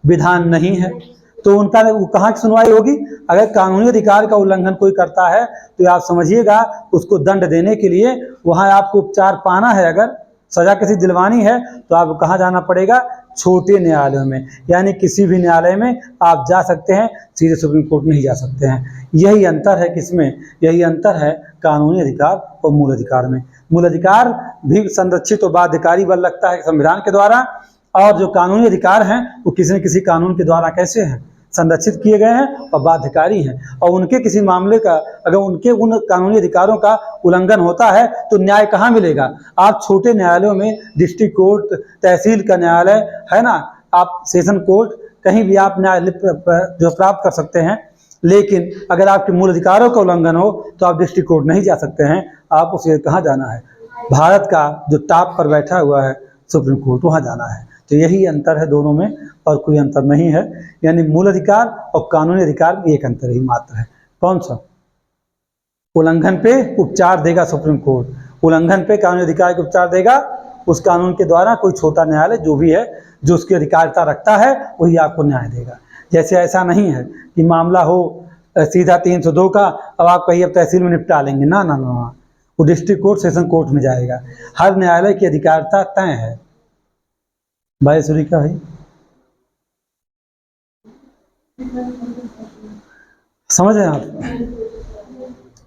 विधान नहीं है, तो उनका कहाँ की सुनवाई होगी? अगर कानूनी अधिकार का उल्लंघन कोई करता है तो आप समझिएगा उसको दंड देने के लिए वहाँ आपको उपचार पाना है, अगर सजा किसी दिलवानी है तो आपको कहाँ जाना पड़ेगा? छोटे न्यायालयों में। यानी किसी भी न्यायालय में आप जा सकते हैं, सीधे सुप्रीम कोर्ट नहीं जा सकते हैं। यही अंतर है किसमें? यही अंतर है कानूनी अधिकार और मूल अधिकार में। मूल अधिकार भी संरक्षित और बाध्यकारी बल लगता है संविधान के द्वारा, और जो कानूनी अधिकार हैं वो किसी न किसी कानून के द्वारा कैसे हैं, संरक्षित किए गए हैं और बाध्यकारी हैं। और उनके किसी मामले का, अगर उनके उन कानूनी अधिकारों का उल्लंघन होता है तो न्याय कहाँ मिलेगा? आप छोटे न्यायालयों में, डिस्ट्रिक्ट कोर्ट, तहसील का न्यायालय है ना, आप सेशन कोर्ट, कहीं भी आप न्यायालय जो प्राप्त कर सकते हैं। लेकिन अगर आपके मूल अधिकारों का उल्लंघन हो तो आप डिस्ट्रिक्ट कोर्ट नहीं जा सकते हैं। आप उसे कहाँ जाना है? भारत का जो टॉप पर बैठा हुआ है सुप्रीम कोर्ट, वहाँ जाना है। तो यही अंतर है दोनों में, और कोई अंतर नहीं है। यानी मूल अधिकार और कानूनी अधिकार में एक अंतर ही मात्र है। कौन सा? उल्लंघन पे उपचार देगा सुप्रीम कोर्ट, उल्लंघन पे कानूनी अधिकार के उपचार देगा उस कानून के द्वारा कोई छोटा न्यायालय जो भी है, जो उसकी अधिकारिता रखता है, वही आपको न्याय देगा। जैसे ऐसा नहीं है कि मामला हो सीधा 302 का, अब आप कहिए अब तहसील में निपटा लेंगे, ना ना ना, वो डिस्ट्रिक्ट कोर्ट, सेशन कोर्ट में जाएगा। हर न्यायालय की अधिकारिता तय है। भाई सूरी का भाई समझ रहे हैं आप?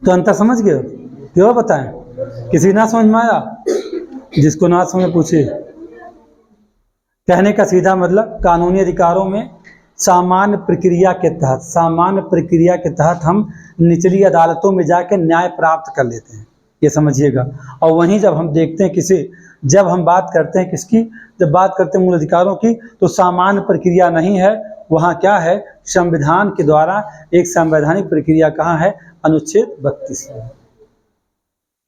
तो अंतर समझ गए? क्यों बताएं? किसी ना समझ में आया? जिसको ना समझ पूछिए। कहने का सीधा मतलब, कानूनी अधिकारों में सामान्य प्रक्रिया के तहत, सामान्य प्रक्रिया के तहत हम निचली अदालतों में जाकर न्याय प्राप्त कर लेते हैं, ये समझिएगा। और वहीं जब हम देखते हैं जब हम बात करते हैं किसकी, जब बात करते हैं मूल अधिकारों की, तो सामान्य प्रक्रिया नहीं है, वहाँ क्या है, संविधान के द्वारा एक संवैधानिक प्रक्रिया कहाँ है? अनुच्छेद 32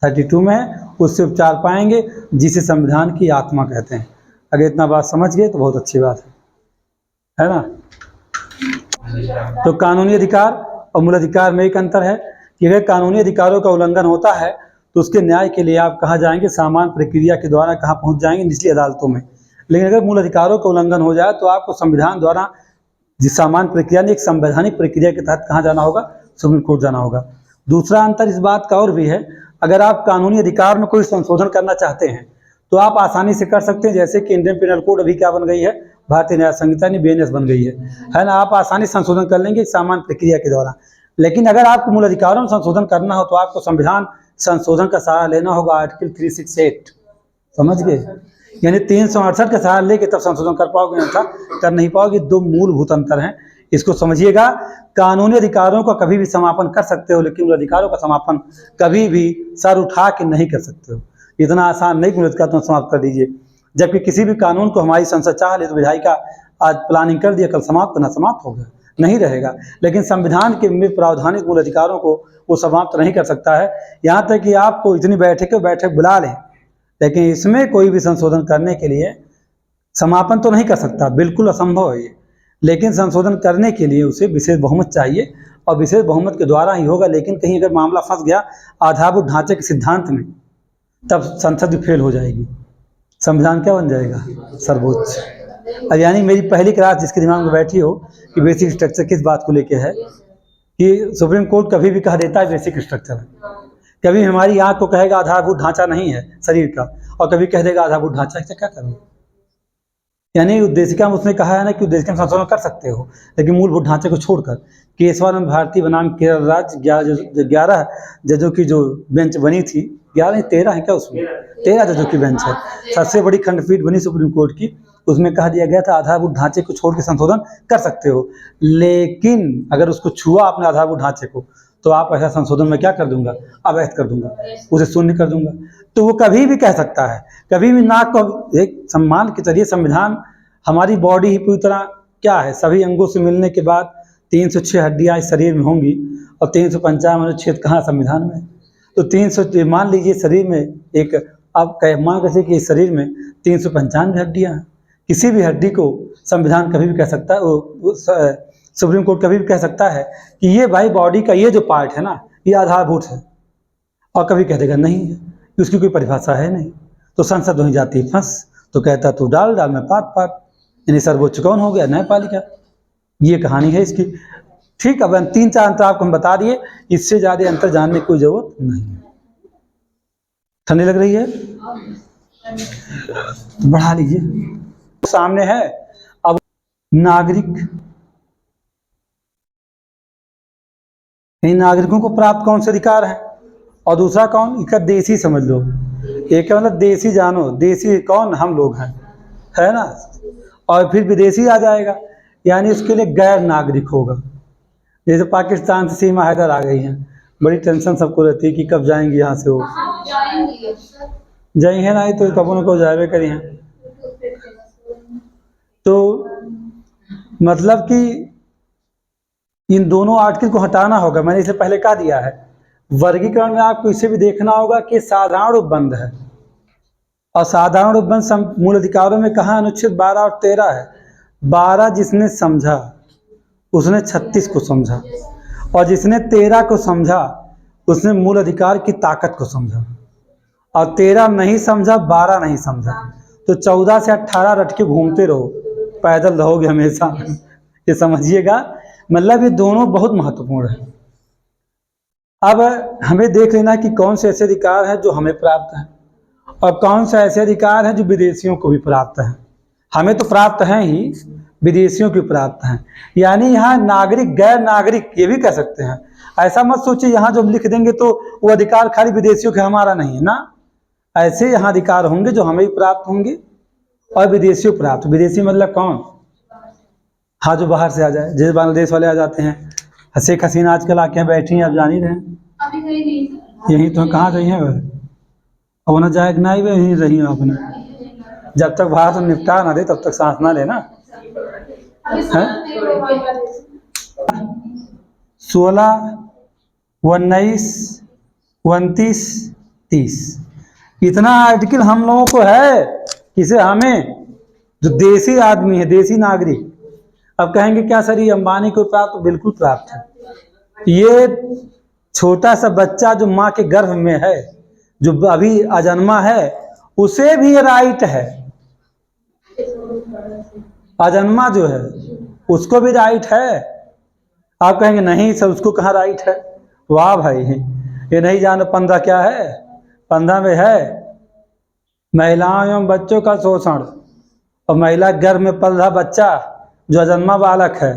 32 में है, उससे उपचार पाएंगे, जिसे संविधान की आत्मा कहते हैं। अगर इतना बात समझ गए तो बहुत अच्छी बात है ना? तो कानूनी अधिकार और मूल अधिकार में एक अंतर है कि अगर कानूनी अधिकारों का उल्लंघन होता है तो उसके न्याय के लिए आप कहाँ जाएंगे? सामान्य प्रक्रिया के द्वारा कहाँ पहुँच जाएंगे? निचली अदालतों में। लेकिन अगर मूल अधिकारों का उल्लंघन हो जाए तो आपको संविधान द्वारा जिस सामान्य प्रक्रिया ने एक संवैधानिक प्रक्रिया के तहत कहाँ जाना होगा? सुप्रीम कोर्ट जाना होगा। दूसरा अंतर इस बात का और भी है, अगर आप कानूनी अधिकार में कोई संशोधन करना चाहते हैं तो आप आसानी से कर सकते हैं। जैसे कि इंडियन पिनल कोड अभी क्या बन गई है? भारतीय न्याय संहिता यानी BNS बन गई है ना? आप आसानी से संशोधन कर लेंगे सामान्य प्रक्रिया के द्वारा। लेकिन अगर आपको मूल अधिकारों में संशोधन करना हो तो आपको संविधान संशोधन का सहारा लेना होगा, आर्टिकल 368, समझ गए? यानी 368 का सहारा लेके तब संशोधन कर पाओगे, अन्यथा कर नहीं पाओगे। दो मूलभूत अंतर हैं, इसको समझिएगा। कानूनी अधिकारों का कभी भी समापन कर सकते हो, लेकिन मूल अधिकारों का समापन कभी भी सर उठा के नहीं कर सकते हो। इतना आसान नहीं मूल अधिकार तुम समाप्त कर दीजिए। जबकि किसी भी कानून को हमारी संसद चाह ले तो विधायिका आज प्लानिंग कर दिया, कल समाप्त ना समाप्त हो गया, नहीं रहेगा। लेकिन संविधान के में प्रावधानिक मूल अधिकारों को वो समाप्त नहीं कर सकता है। यहाँ तक कि आपको इतनी बैठक बुला लें, लेकिन इसमें कोई भी संशोधन करने के लिए समापन तो नहीं कर सकता, बिल्कुल असंभव है ये। लेकिन संशोधन करने के लिए उसे विशेष बहुमत चाहिए, और विशेष बहुमत के द्वारा ही होगा। लेकिन कहीं अगर मामला फंस गया आधारभूत ढांचे के सिद्धांत में, तब संसद भी फेल हो जाएगी, संविधान क्या बन जाएगा, सर्वोच्च। अब यानी मेरी पहली क्लास जिसके दिमाग में बैठी हो कि बेसिक स्ट्रक्चर किस बात को लेके है, कि सुप्रीम कोर्ट कभी भी कह देता है बेसिक स्ट्रक्चर है, कभी हमारी आंख को कहेगा आधारभूत ढांचा नहीं है शरीर का, और कभी कह देगा आधारभूत ढांचा, इससे क्या करूँ। यानी उद्देशिका में उसने कहा है ना कि उद्देशिका में संशोधन कर सकते हो, लेकिन मूलभूत ढांचे को छोड़कर। केशवानंद भारती बनाम केरल राज्य 11 जजों की जो बेंच बनी थी, 11 नहीं 13 है क्या, उसमें 13 जजों की बेंच है, सबसे बड़ी खंडपीठ बनी सुप्रीम कोर्ट की। उसमें कहा दिया गया था आधारभूत ढांचे को छोड़ के संशोधन कर सकते हो, लेकिन अगर उसको छुआ आपने आधारभूत ढांचे को, तो आप ऐसा संशोधन में क्या कर दूंगा, अवैध कर दूंगा, उसे शून्य कर दूंगा। तो वो कभी भी कह सकता है, कभी भी नाक को एक सम्मान के जरिए। संविधान हमारी बॉडी ही पूरी तरह क्या है, सभी अंगों से मिलने के बाद 306 हड्डियां इस शरीर में होंगी, और 355 अनुच्छेद कहाँ संविधान में। तो 300 मान लीजिए शरीर में एक, आप मान कैसे कि इस शरीर में 395 हड्डियां हैं, किसी भी हड्डी को संविधान कभी भी कह सकता है, सुप्रीम कोर्ट कभी भी कह सकता है कि ये भाई बॉडी का ये जो पार्ट है ना, ये आधारभूत है, और कभी कह देगा नहीं है, उसकी कोई परिभाषा है नहीं। तो संसद वहीं जाती है फंस, तो कहता तू डाल डाल में पात पात, यानी सर्वोच्च कौन हो गया, न्यायपालिका। ये कहानी है इसकी। ठीक, अब 3-4 अंतर आपको हम बता दिए, इससे ज़्यादा अंतर जानने की कोई जरूरत नहीं है। ठंडी लग रही है, बढ़ा लीजिए। सामने है अब नागरिक, इन नागरिकों को प्राप्त कौन से अधिकार हैं, और दूसरा कौन, इसका देसी समझ लो। एक है मतलब देसी, जानो देसी कौन, हम लोग हैं, है ना। और फिर विदेशी आ जाएगा, यानी उसके लिए गैर नागरिक होगा। जैसे पाकिस्तान से सीमा हैदर आ गई हैं, बड़ी टेंशन सबको रहती है कि कब जाएंगी यहाँ से, वो जाएंगे ना, तो कबो न को जाए करी हैं। तो मतलब कि इन दोनों आर्टिकल को हटाना होगा। मैंने इसे पहले कहा दिया है, वर्गीकरण में आपको इसे भी देखना होगा कि साधारण उपबंध है, और साधारण उपबंध मूल अधिकारों में कहाँ अनुच्छेद 12 और 13 है। 12 जिसने समझा उसने 36 को समझा, और जिसने 13 को समझा उसने मूल अधिकार की ताकत को समझा, और 13 नहीं समझा, 12 नहीं समझा। तो 14 से 18 रट के घूमते रहो, पैदल रहोगे हमेशा। ये समझिएगा, मतलब ये दोनों बहुत महत्वपूर्ण है। अब हमें देख लेना कि कौन से ऐसे अधिकार हैं जो हमें प्राप्त हैं, और कौन से ऐसे अधिकार हैं जो विदेशियों को भी प्राप्त हैं। हमें तो प्राप्त हैं ही, विदेशियों को प्राप्त हैं। यानी यहाँ नागरिक गैर नागरिक ये भी कह सकते हैं। ऐसा मत सोचिए यहाँ जो हम लिख देंगे तो वो अधिकार खाली विदेशियों के हमारा नहीं है ना, ऐसे यहाँ अधिकार होंगे जो हमें भी प्राप्त होंगे और विदेशियों प्राप्त। विदेशी मतलब कौन, हाँ जो बाहर से आ जाए, जैसे बांग्लादेश वाले आ जाते हैं। शेख हसीना आजकल आके यहाँ बैठी हैं, आप जान ही रहे हैं। यहीं तो कहाँ रही हैं, अब ना जाए ना ही यहीं रही हैं अपने। जब तक बाहर से निपटा ना दे तब तक सांस ना लेना। 16, 19, 29, 30 इतना आर्टिकल हम लोगों को है, किसे, हमें जो देसी आदमी है, देसी नागरिक। अब कहेंगे क्या सर ये अंबानी को प्राप्त, बिल्कुल प्राप्त है। ये छोटा सा बच्चा जो माँ के गर्भ में है, जो अभी अजन्मा है, उसे भी राइट है। अजन्मा जो है उसको भी राइट है। आप कहेंगे नहीं सर उसको कहाँ राइट है। वाह भाई, ये नहीं जानो 15 क्या है, 15 में है महिलाओं एवं बच्चों का शोषण, और महिला गर्भ में पल रहा बच्चा जो अजन्मा बालक है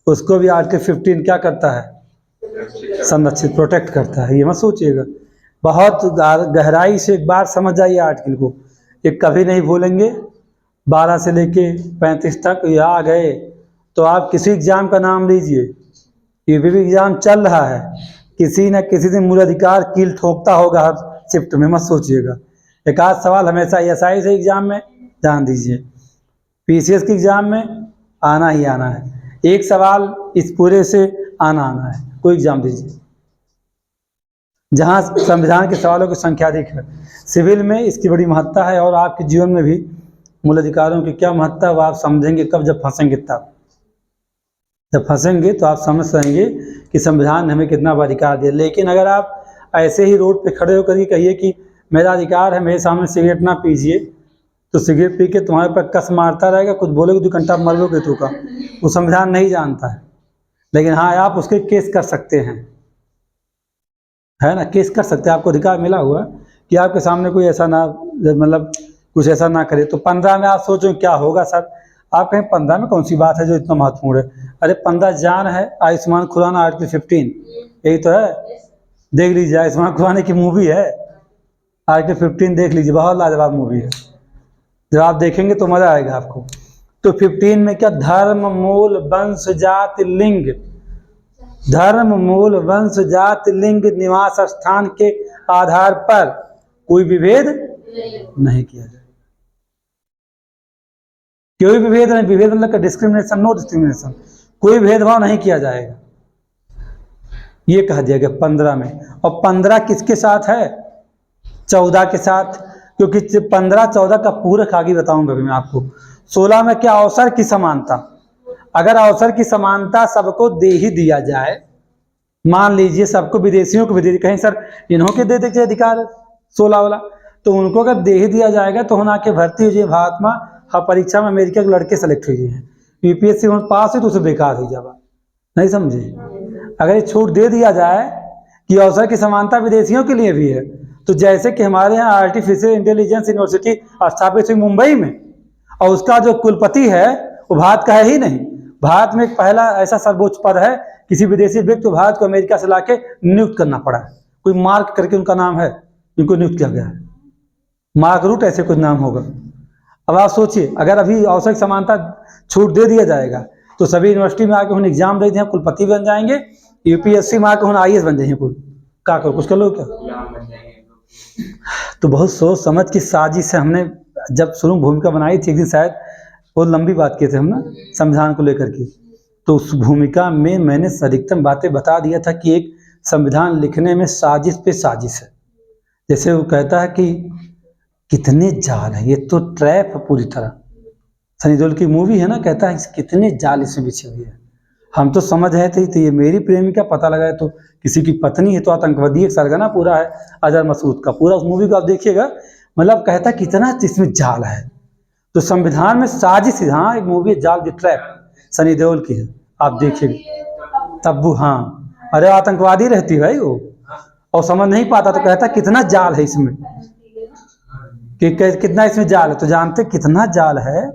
उसको भी आर्टिकल 15 क्या करता है, संरक्षित, प्रोटेक्ट करता है। ये मत सोचिएगा, बहुत गहराई से एक बार समझ जाइए आर्टिकल को, ये कभी नहीं भूलेंगे। 12 से लेके 35 तक ये आ गए तो आप किसी एग्जाम का नाम लीजिए, ये भी एग्जाम चल रहा है, किसी न किसी दिन मूल अधिकार कील ठोकता होगा हर शिफ्ट में, मत सोचिएगा। एक आध सवाल हमेशा SI से एग्जाम में ध्यान दीजिए, PCS के एग्जाम में आना ही आना है, एक सवाल इस पूरे से आना है, कोई एग्जाम दीजिए जहां संविधान के सवालों की संख्या अधिक है। सिविल में इसकी बड़ी महत्ता है, और आपके जीवन में भी मूल अधिकारों की क्या महत्ता है वो आप समझेंगे कब, जब फंसेंगे तब। जब फंसेंगे तो आप समझ सकेंगे कि संविधान ने हमें कितना बड़ा अधिकार दिया। लेकिन अगर आप ऐसे ही रोड पे खड़े होकर के कहिए कि मेरा अधिकार है, मेरे सामने सिगरेट ना पीजिए, तो सिगरेट पी के तुम्हारे पर कस मारता रहेगा, कुछ बोलोगे 2 घंटा मर लोगे तो का। वो संविधान नहीं जानता है। लेकिन हाँ, आप उसके केस कर सकते हैं, है ना, केस कर सकते हैं। आपको अधिकार मिला हुआ है कि आपके सामने कोई ऐसा ना, मतलब कुछ ऐसा ना करे। तो 15 में आप सोचो क्या होगा सर। आप कहें 15 में कौन सी बात है जो इतना महत्वपूर्ण है। अरे 15 जान है। आयुष्मान खुराना आर्टिकल 15 यही तो है। देख लीजिए, आयुष्मान खुराना की मूवी है आर्टिकल 15, देख लीजिए, बहुत लाजवाब मूवी है। जब आप देखेंगे तो मजा आएगा आपको। तो 15 में क्या, धर्म मूल वंश जाति लिंग, धर्म मूल वंश जाति लिंग निवास स्थान के आधार पर कोई विभेद नहीं किया जाए। कोई विभेद नहीं, विभेद मतलब डिस्क्रिमिनेशन, नो डिस्क्रिमिनेशन, कोई भेदभाव नहीं किया जाएगा, ये कह दिया गया 15 में। और 15 किसके साथ है, 14 के साथ, क्योंकि 15 14 का पूरक आगे बताऊंगा अभी मैं आपको। 16 में क्या, अवसर की समानता। अगर अवसर की समानता सबको दे ही दिया जाए, मान लीजिए सबको, विदेशियों को भी दे, कहीं सर इन्हों के दे दीजिए अधिकार 16 वाला, तो उनको अगर दे ही दिया जाएगा तो होना के भर्ती हुई भारत में, हाँ परीक्षा में अमेरिका के लड़के सेलेक्ट हुए हैं, यूपीएससी पास हुई तो उसे बेकार हो जाएगा, नहीं समझे। अगर ये छूट दे दिया जाए कि अवसर की समानता विदेशियों के लिए भी है, तो जैसे कि हमारे यहाँ आर्टिफिशियल इंटेलिजेंस यूनिवर्सिटी स्थापित हुई मुंबई में, और उसका जो कुलपति है वो भारत का है ही नहीं। भारत में एक पहला ऐसा सर्वोच्च पद है, किसी विदेशी व्यक्ति को भारत को अमेरिका से लाके नियुक्त करना पड़ा है, कोई मार्क करके उनका नाम है, उनको नियुक्त किया गया है, मार्क रूट ऐसे कुछ नाम होगा। अब आप सोचिए, अगर अभी अवसर समानता छूट दे दिया जाएगा तो सभी यूनिवर्सिटी में आके उन्हें एग्जाम दे दें, कुलपति बन जाएंगे, यूपीएससी में आके उन्हें IAS बन जाएंगे, कुल क्या करो, कुछ कर लो क्या। तो बहुत सोच समझ की साजिश से हमने जब शुरू भूमिका बनाई थी, एक दिन शायद बहुत लंबी बात किए थे हम ना संविधान को लेकर के, तो उस भूमिका में मैंने अधिकतम बातें बता दिया था कि एक संविधान लिखने में साजिश पे साजिश है। जैसे वो कहता है कि कितने जाल है, ये तो ट्रैप है पूरी तरह। सनी देओल की मूवी है ना, कहता है कितने जाल इसमें बिछे हुए हैं। हम तो समझ रहे थे तो ये मेरी प्रेमिका, पता लगा तो किसी की पत्नी है, तो आतंकवादी एक सरगना पूरा है अजहर मसूद का, पूरा उस मूवी को आप देखिएगा। मतलब कहता कितना इसमें जाल है। तो संविधान में साजिश, हाँ एक मूवी जाल द ट्रैप, सनी देओल की है, आप देखिएगा। तब्बू, हाँ, अरे आतंकवादी रहती है भाई वो, और समझ नहीं पाता, तो कहता कितना जाल है इसमें, कि कितना इसमें जाल है। तो जानते कितना जाल है।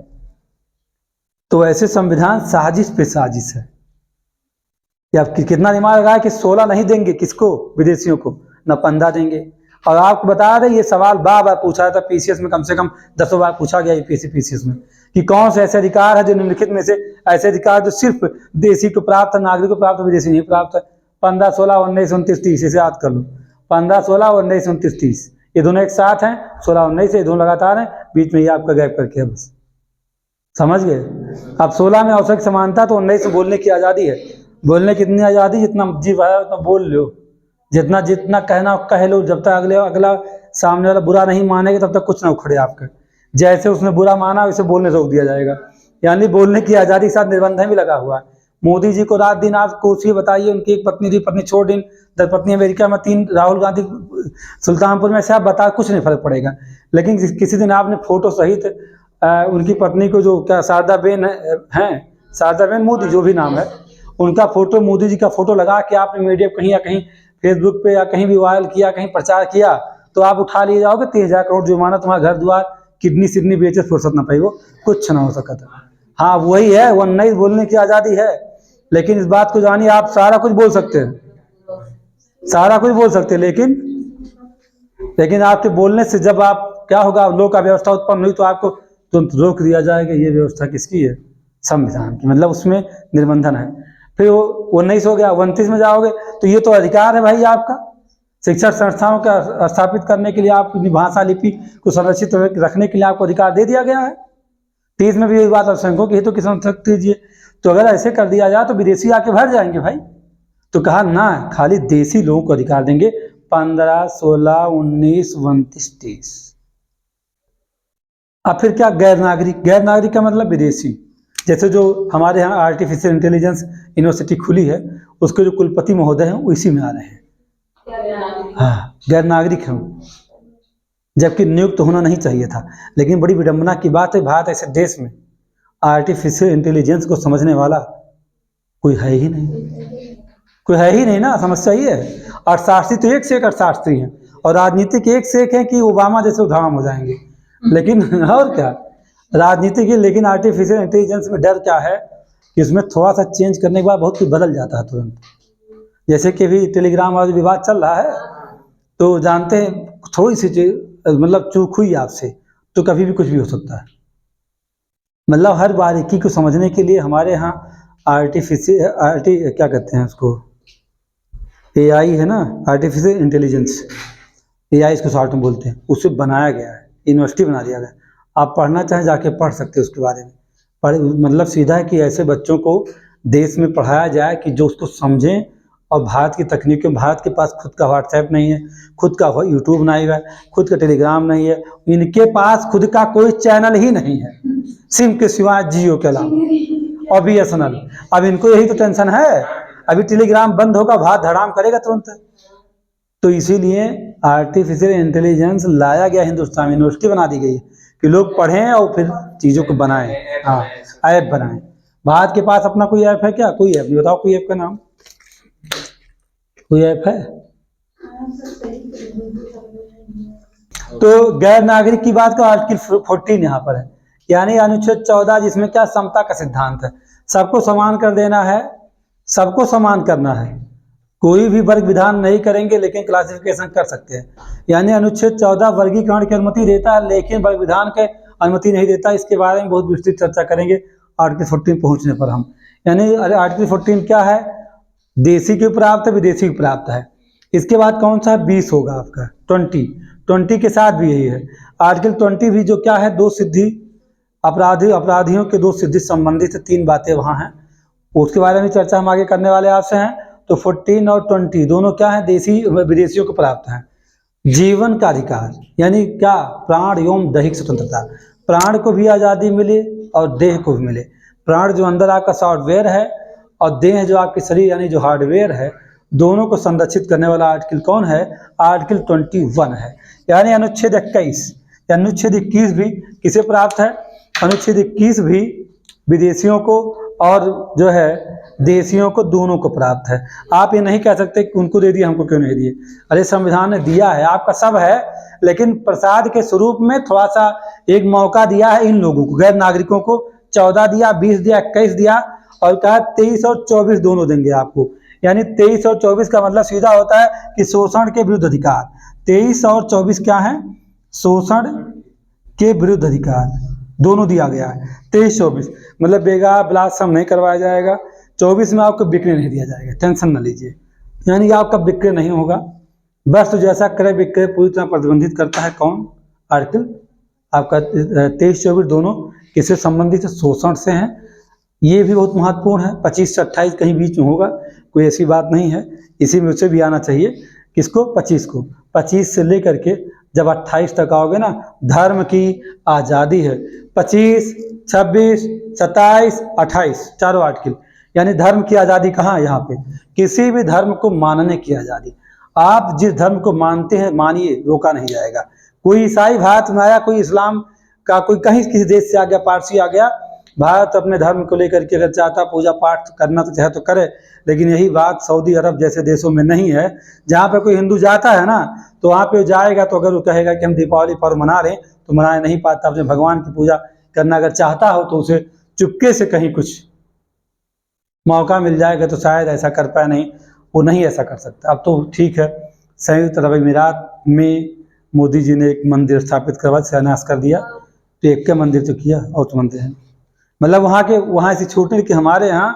तो ऐसे संविधान साजिश पे साजिश है कि आप कितना दिमाग लगाए कि 16 नहीं देंगे किसको, विदेशियों को, न 15 देंगे। और आपको बता दें ये सवाल बार बार पूछा था पीसीएस में, कम से कम 10 बार पूछा गया यूपीएससी पीसीएस में, कि कौन से ऐसे अधिकार है जो निम्नलिखित में से ऐसे अधिकार जो सिर्फ देशी को प्राप्त है, नागरिक को प्राप्त है, विदेशी नहीं प्राप्त है। 15, 16, 19, 29, 30, इसे याद कर लो। 15, 16, 19, 29, 30, ये दोनों एक साथ हैं। 16, 19 ये दोनों लगातार हैं, बीच में ये आपका गैप करके है, बस समझ गए। अब 16 में आवश्यक समानता, तो 19 में बोलने की आज़ादी है। बोलने की इतनी आज़ादी, जितना जीव है उतना बोल लो, जितना जितना कहना कह लो, जब तक अगला सामने वाला बुरा नहीं मानेगा तब तक कुछ ना उखड़े आपके। जैसे उसने बुरा माना वैसे बोलने रोक दिया जाएगा। यानी बोलने की आज़ादी के साथ निर्बंध भी लगा हुआ है। मोदी जी को रात दिन आप कोशिश बताइए, उनकी एक पत्नी थी, पत्नी छोड़ दिन, 10 पत्नी अमेरिका में, 3 राहुल गांधी सुल्तानपुर में, से आप बता कुछ नहीं फर्क पड़ेगा। लेकिन किसी दिन आपने फोटो सहित उनकी पत्नी को, जो क्या शारदा बेन हैं, शारदा बेन मोदी जो भी नाम है, उनका फोटो, मोदी जी का फोटो लगा के आपने मीडिया कहीं या कहीं फेसबुक पे या कहीं भी वायरल किया, कहीं प्रचार किया, तो आप उठा लिए जाओगे 30,000 करोड़ जुर्माना, तुम्हारा घर द्वार किडनी सिडनी बेचे फुर्सत न पाई, वो कुछ ना हो सका था। हाँ वही है, वो नहीं बोलने की आज़ादी है। लेकिन इस बात को जानिए, आप सारा कुछ बोल सकते हैं, सारा कुछ बोल सकते हैं, लेकिन आपके बोलने से जब आप क्या होगा, लोक अव्यवस्था उत्पन्न हुई तो आपको तुरंत रोक दिया जाएगा। ये व्यवस्था किसकी है, संविधान की, मतलब उसमें निर्बंधन है। फिर वो 19 हो गया, 29 में जाओगे तो ये तो अधिकार है भाई आपका, शिक्षण संस्थाओं का स्थापित करने के लिए, आपकी भाषा लिपि को संरक्षित रखने के लिए आपको अधिकार दे दिया गया है। 30 में भी यही बात अल्पसंख्यकों की हितों की संरक्षित कीजिए। तो अगर ऐसे कर दिया जाए तो विदेशी आके भर जाएंगे भाई। तो कहा ना, खाली देशी लोगों को अधिकार देंगे। 15, 16, 19, 29, 30। अब फिर क्या, गैर नागरिक, गैर नागरिक का मतलब विदेशी। जैसे जो हमारे यहाँ आर्टिफिशियल इंटेलिजेंस यूनिवर्सिटी खुली है, उसके जो कुलपति महोदय हैं वो इसी में आ रहे हैं। हाँ, गैर नागरिक हैं, जबकि नियुक्त तो होना नहीं चाहिए था। लेकिन बड़ी विडंबना की बात है, भारत ऐसे देश में आर्टिफिशियल इंटेलिजेंस को समझने वाला कोई है ही नहीं, कोई है ही नहीं ना। समस्या ये है, अर्थशास्त्री तो एक से एक अर्थशास्त्री हैं, और राजनीतिक एक से एक है कि ओबामा जैसे उधाम हो जाएंगे, लेकिन और क्या राजनीतिक है। लेकिन आर्टिफिशियल इंटेलिजेंस में डर क्या है कि उसमें थोड़ा सा चेंज करने के बाद बहुत कुछ बदल जाता है तुरंत। जैसे कि अभी टेलीग्राम वाला विवाद चल रहा है, तो जानते हैं थोड़ी सी चीज मतलब चूक हुई आपसे तो कभी भी कुछ भी हो सकता है। मतलब हर बारीकी को समझने के लिए हमारे यहाँ क्या कहते हैं उसको, एआई है ना, आर्टिफिशियल इंटेलिजेंस, एआई इसको शॉर्ट में बोलते हैं, उसे बनाया गया है, यूनिवर्सिटी बना दिया गया। आप पढ़ना चाहें जाके पढ़ सकते हैं उसके बारे में। पर मतलब सीधा है कि ऐसे बच्चों को देश में पढ़ाया जाए कि जो उसको समझें। और भारत की तकनीकें, भारत के पास खुद का व्हाट्सएप नहीं है, खुद का यूट्यूब नहीं है, खुद का टेलीग्राम नहीं है, इनके पास खुद का कोई चैनल ही नहीं है सिम के सिवाय, जियो के अलावा और BSNL। अब इनको यही तो टेंशन है, अभी टेलीग्राम बंद होगा, भारत धड़ाम करेगा तुरंत। तो इसीलिए आर्टिफिशियल इंटेलिजेंस लाया गया हिंदुस्तान में, यूनिवर्सिटी बना दी गई कि लोग पढ़ें और फिर चीज़ों को बनाएं। हाँ, ऐप बनाएं। भारत के पास अपना कोई ऐप है क्या? कोई ऐप नहीं, बताओ कोई ऐप का नाम, कोई ऐप है? तो गैर नागरिक की बात का आर्टिकल 14 यहाँ पर है, यानी अनुच्छेद 14, जिसमें क्या समता का सिद्धांत है, सबको समान कर देना है, सबको समान करना है, कोई भी वर्ग विधान नहीं करेंगे लेकिन क्लासिफिकेशन कर सकते हैं। यानी अनुच्छेद 14 वर्गीकरण की अनुमति देता है लेकिन वर्ग विधान के अनुमति नहीं देता। इसके बारे में बहुत विस्तृत चर्चा करेंगे आर्टिकल 14 पहुंचने पर हम। यानी आर्टिकल 14 क्या है? देशी की प्राप्त है, विदेशी की प्राप्त है। इसके बाद कौन सा 20 होगा आपका 20 के साथ भी यही है। आर्टिकल 20 भी जो क्या है, दो सिद्धि अपराधियों के दो सिद्धि संबंधित 3 बातें वहाँ हैं, उसके बारे में चर्चा हम आगे करने वाले आपसे हैं। तो 14 और 20 दोनों क्या है, देशी विदेशियों को प्राप्त है। जीवन का अधिकार यानी क्या, प्राण एवं दैहिक स्वतंत्रता, प्राण को भी आज़ादी मिले और देह को भी मिले। प्राण जो अंदर आपका सॉफ्टवेयर है और देह जो आपके शरीर यानी जो हार्डवेयर है, दोनों को संरक्षित करने वाला आर्टिकल कौन है? आर्टिकल 21 है। यानी अनुच्छेद 21 या अनुच्छेद 21 भी किसे प्राप्त है? अनुच्छेद 21 भी विदेशियों को और जो है देशियों को, दोनों को प्राप्त है। आप ये नहीं कह सकते कि उनको दे दिया हमको क्यों नहीं दिए। अरे संविधान ने दिया है, आपका सब है, लेकिन प्रसाद के स्वरूप में थोड़ा सा एक मौका दिया है इन लोगों को, गैर नागरिकों को। 14 दिया, 20 दिया, 21 दिया, और कहा 23 और 24 दोनों देंगे आपको। यानी 23 और 24 का मतलब सीधा होता है कि शोषण के विरुद्ध अधिकार। 23 और 24 क्या है? शोषण के विरुद्ध अधिकार, दोनों दिया गया है। 23-24 मतलब बेगा ब्लासम नहीं करवाया जाएगा। 24 में आपको बिक्री नहीं दिया जाएगा, टेंशन न लीजिए, यानी आपका बिक्री नहीं होगा। बस तो जैसा क्रय विक्रय पूरी तरह प्रतिबंधित करता है कौन? आर्टिकल आपका 23-24 दोनों किससे संबंधित है? शोषण से हैं। ये भी बहुत महत्वपूर्ण है। 25 से 28 कहीं बीच में होगा, कोई ऐसी बात नहीं है, इसी में उसे भी आना चाहिए। किसको? 25 को। 25 से लेकर के जब 28 तक आओगे ना, धर्म की आज़ादी है। 25, 26, 27, 28 चारों आर्टिकल, यानी धर्म की आज़ादी कहाँ? यहाँ पे किसी भी धर्म को मानने की आज़ादी। आप जिस धर्म को मानते हैं मानिए, रोका नहीं जाएगा। कोई ईसाई भारत में आया, कोई इस्लाम का, कोई कहीं किसी देश से आ गया, पारसी आ गया, भारत अपने धर्म को लेकर के अगर चाहता पूजा पाठ करना तो चाहे तो करे। लेकिन यही बात सऊदी अरब जैसे देशों में नहीं है, जहाँ पे कोई हिंदू जाता है ना, तो वहाँ पे जाएगा तो अगर वो कहेगा कि हम दीपावली पर्व मना रहे हैं तो मना नहीं पाता। अपने भगवान की पूजा करना अगर चाहता हो तो उसे चुपके से कहीं कुछ मौका मिल जाएगा तो शायद ऐसा कर पाए, नहीं वो नहीं ऐसा कर सकता। अब तो ठीक है, संयुक्त अरब अमीरात में मोदी जी ने एक मंदिर स्थापित करवा शिलान्यास कर दिया, तो एक के मंदिर तो किया और तो मंदिर है। मतलब वहाँ ऐसी छूट नहीं कि हमारे यहाँ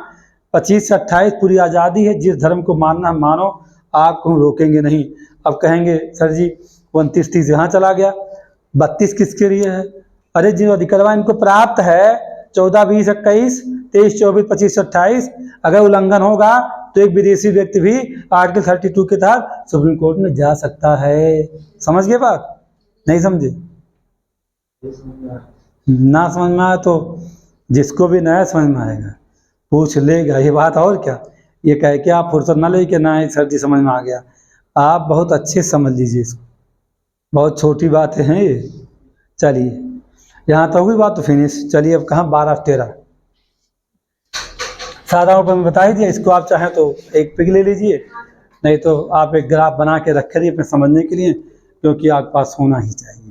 25 से 28 पूरी आज़ादी है, जिस धर्म को मानना मानो, आपको हम रोकेंगे नहीं। अब कहेंगे सर जी 29-30 यहाँ चला गया, 32 किसके लिए है? अरे जिन अधिकारवा इनको प्राप्त है 14, 20, 21, 23, 24, 25, 28, अगर उल्लंघन होगा तो एक विदेशी व्यक्ति भी आर्टिकल 32 के तहत सुप्रीम कोर्ट में जा सकता है। समझ गए बात? नहीं समझे? ना समझ में आया तो जिसको भी नया समझ में आएगा पूछ लेगा, ये बात और क्या। ये कह के आप फुर्सत ना ले कि ना ही सर जी समझ में आ गया, आप बहुत अच्छे से समझ लीजिए इसको, बहुत छोटी बातें हैं ये। चलिए यहाँ तक हुई बात तो फिनिश। चलिए अब कहाँ 12-13 सादा ऊपर में बता ही दिया। इसको आप चाहें तो एक पिक ले लीजिए, नहीं तो आप एक ग्राफ बना के रख लीजिए अपने समझने के लिए, क्योंकि आपके पास होना ही चाहिए।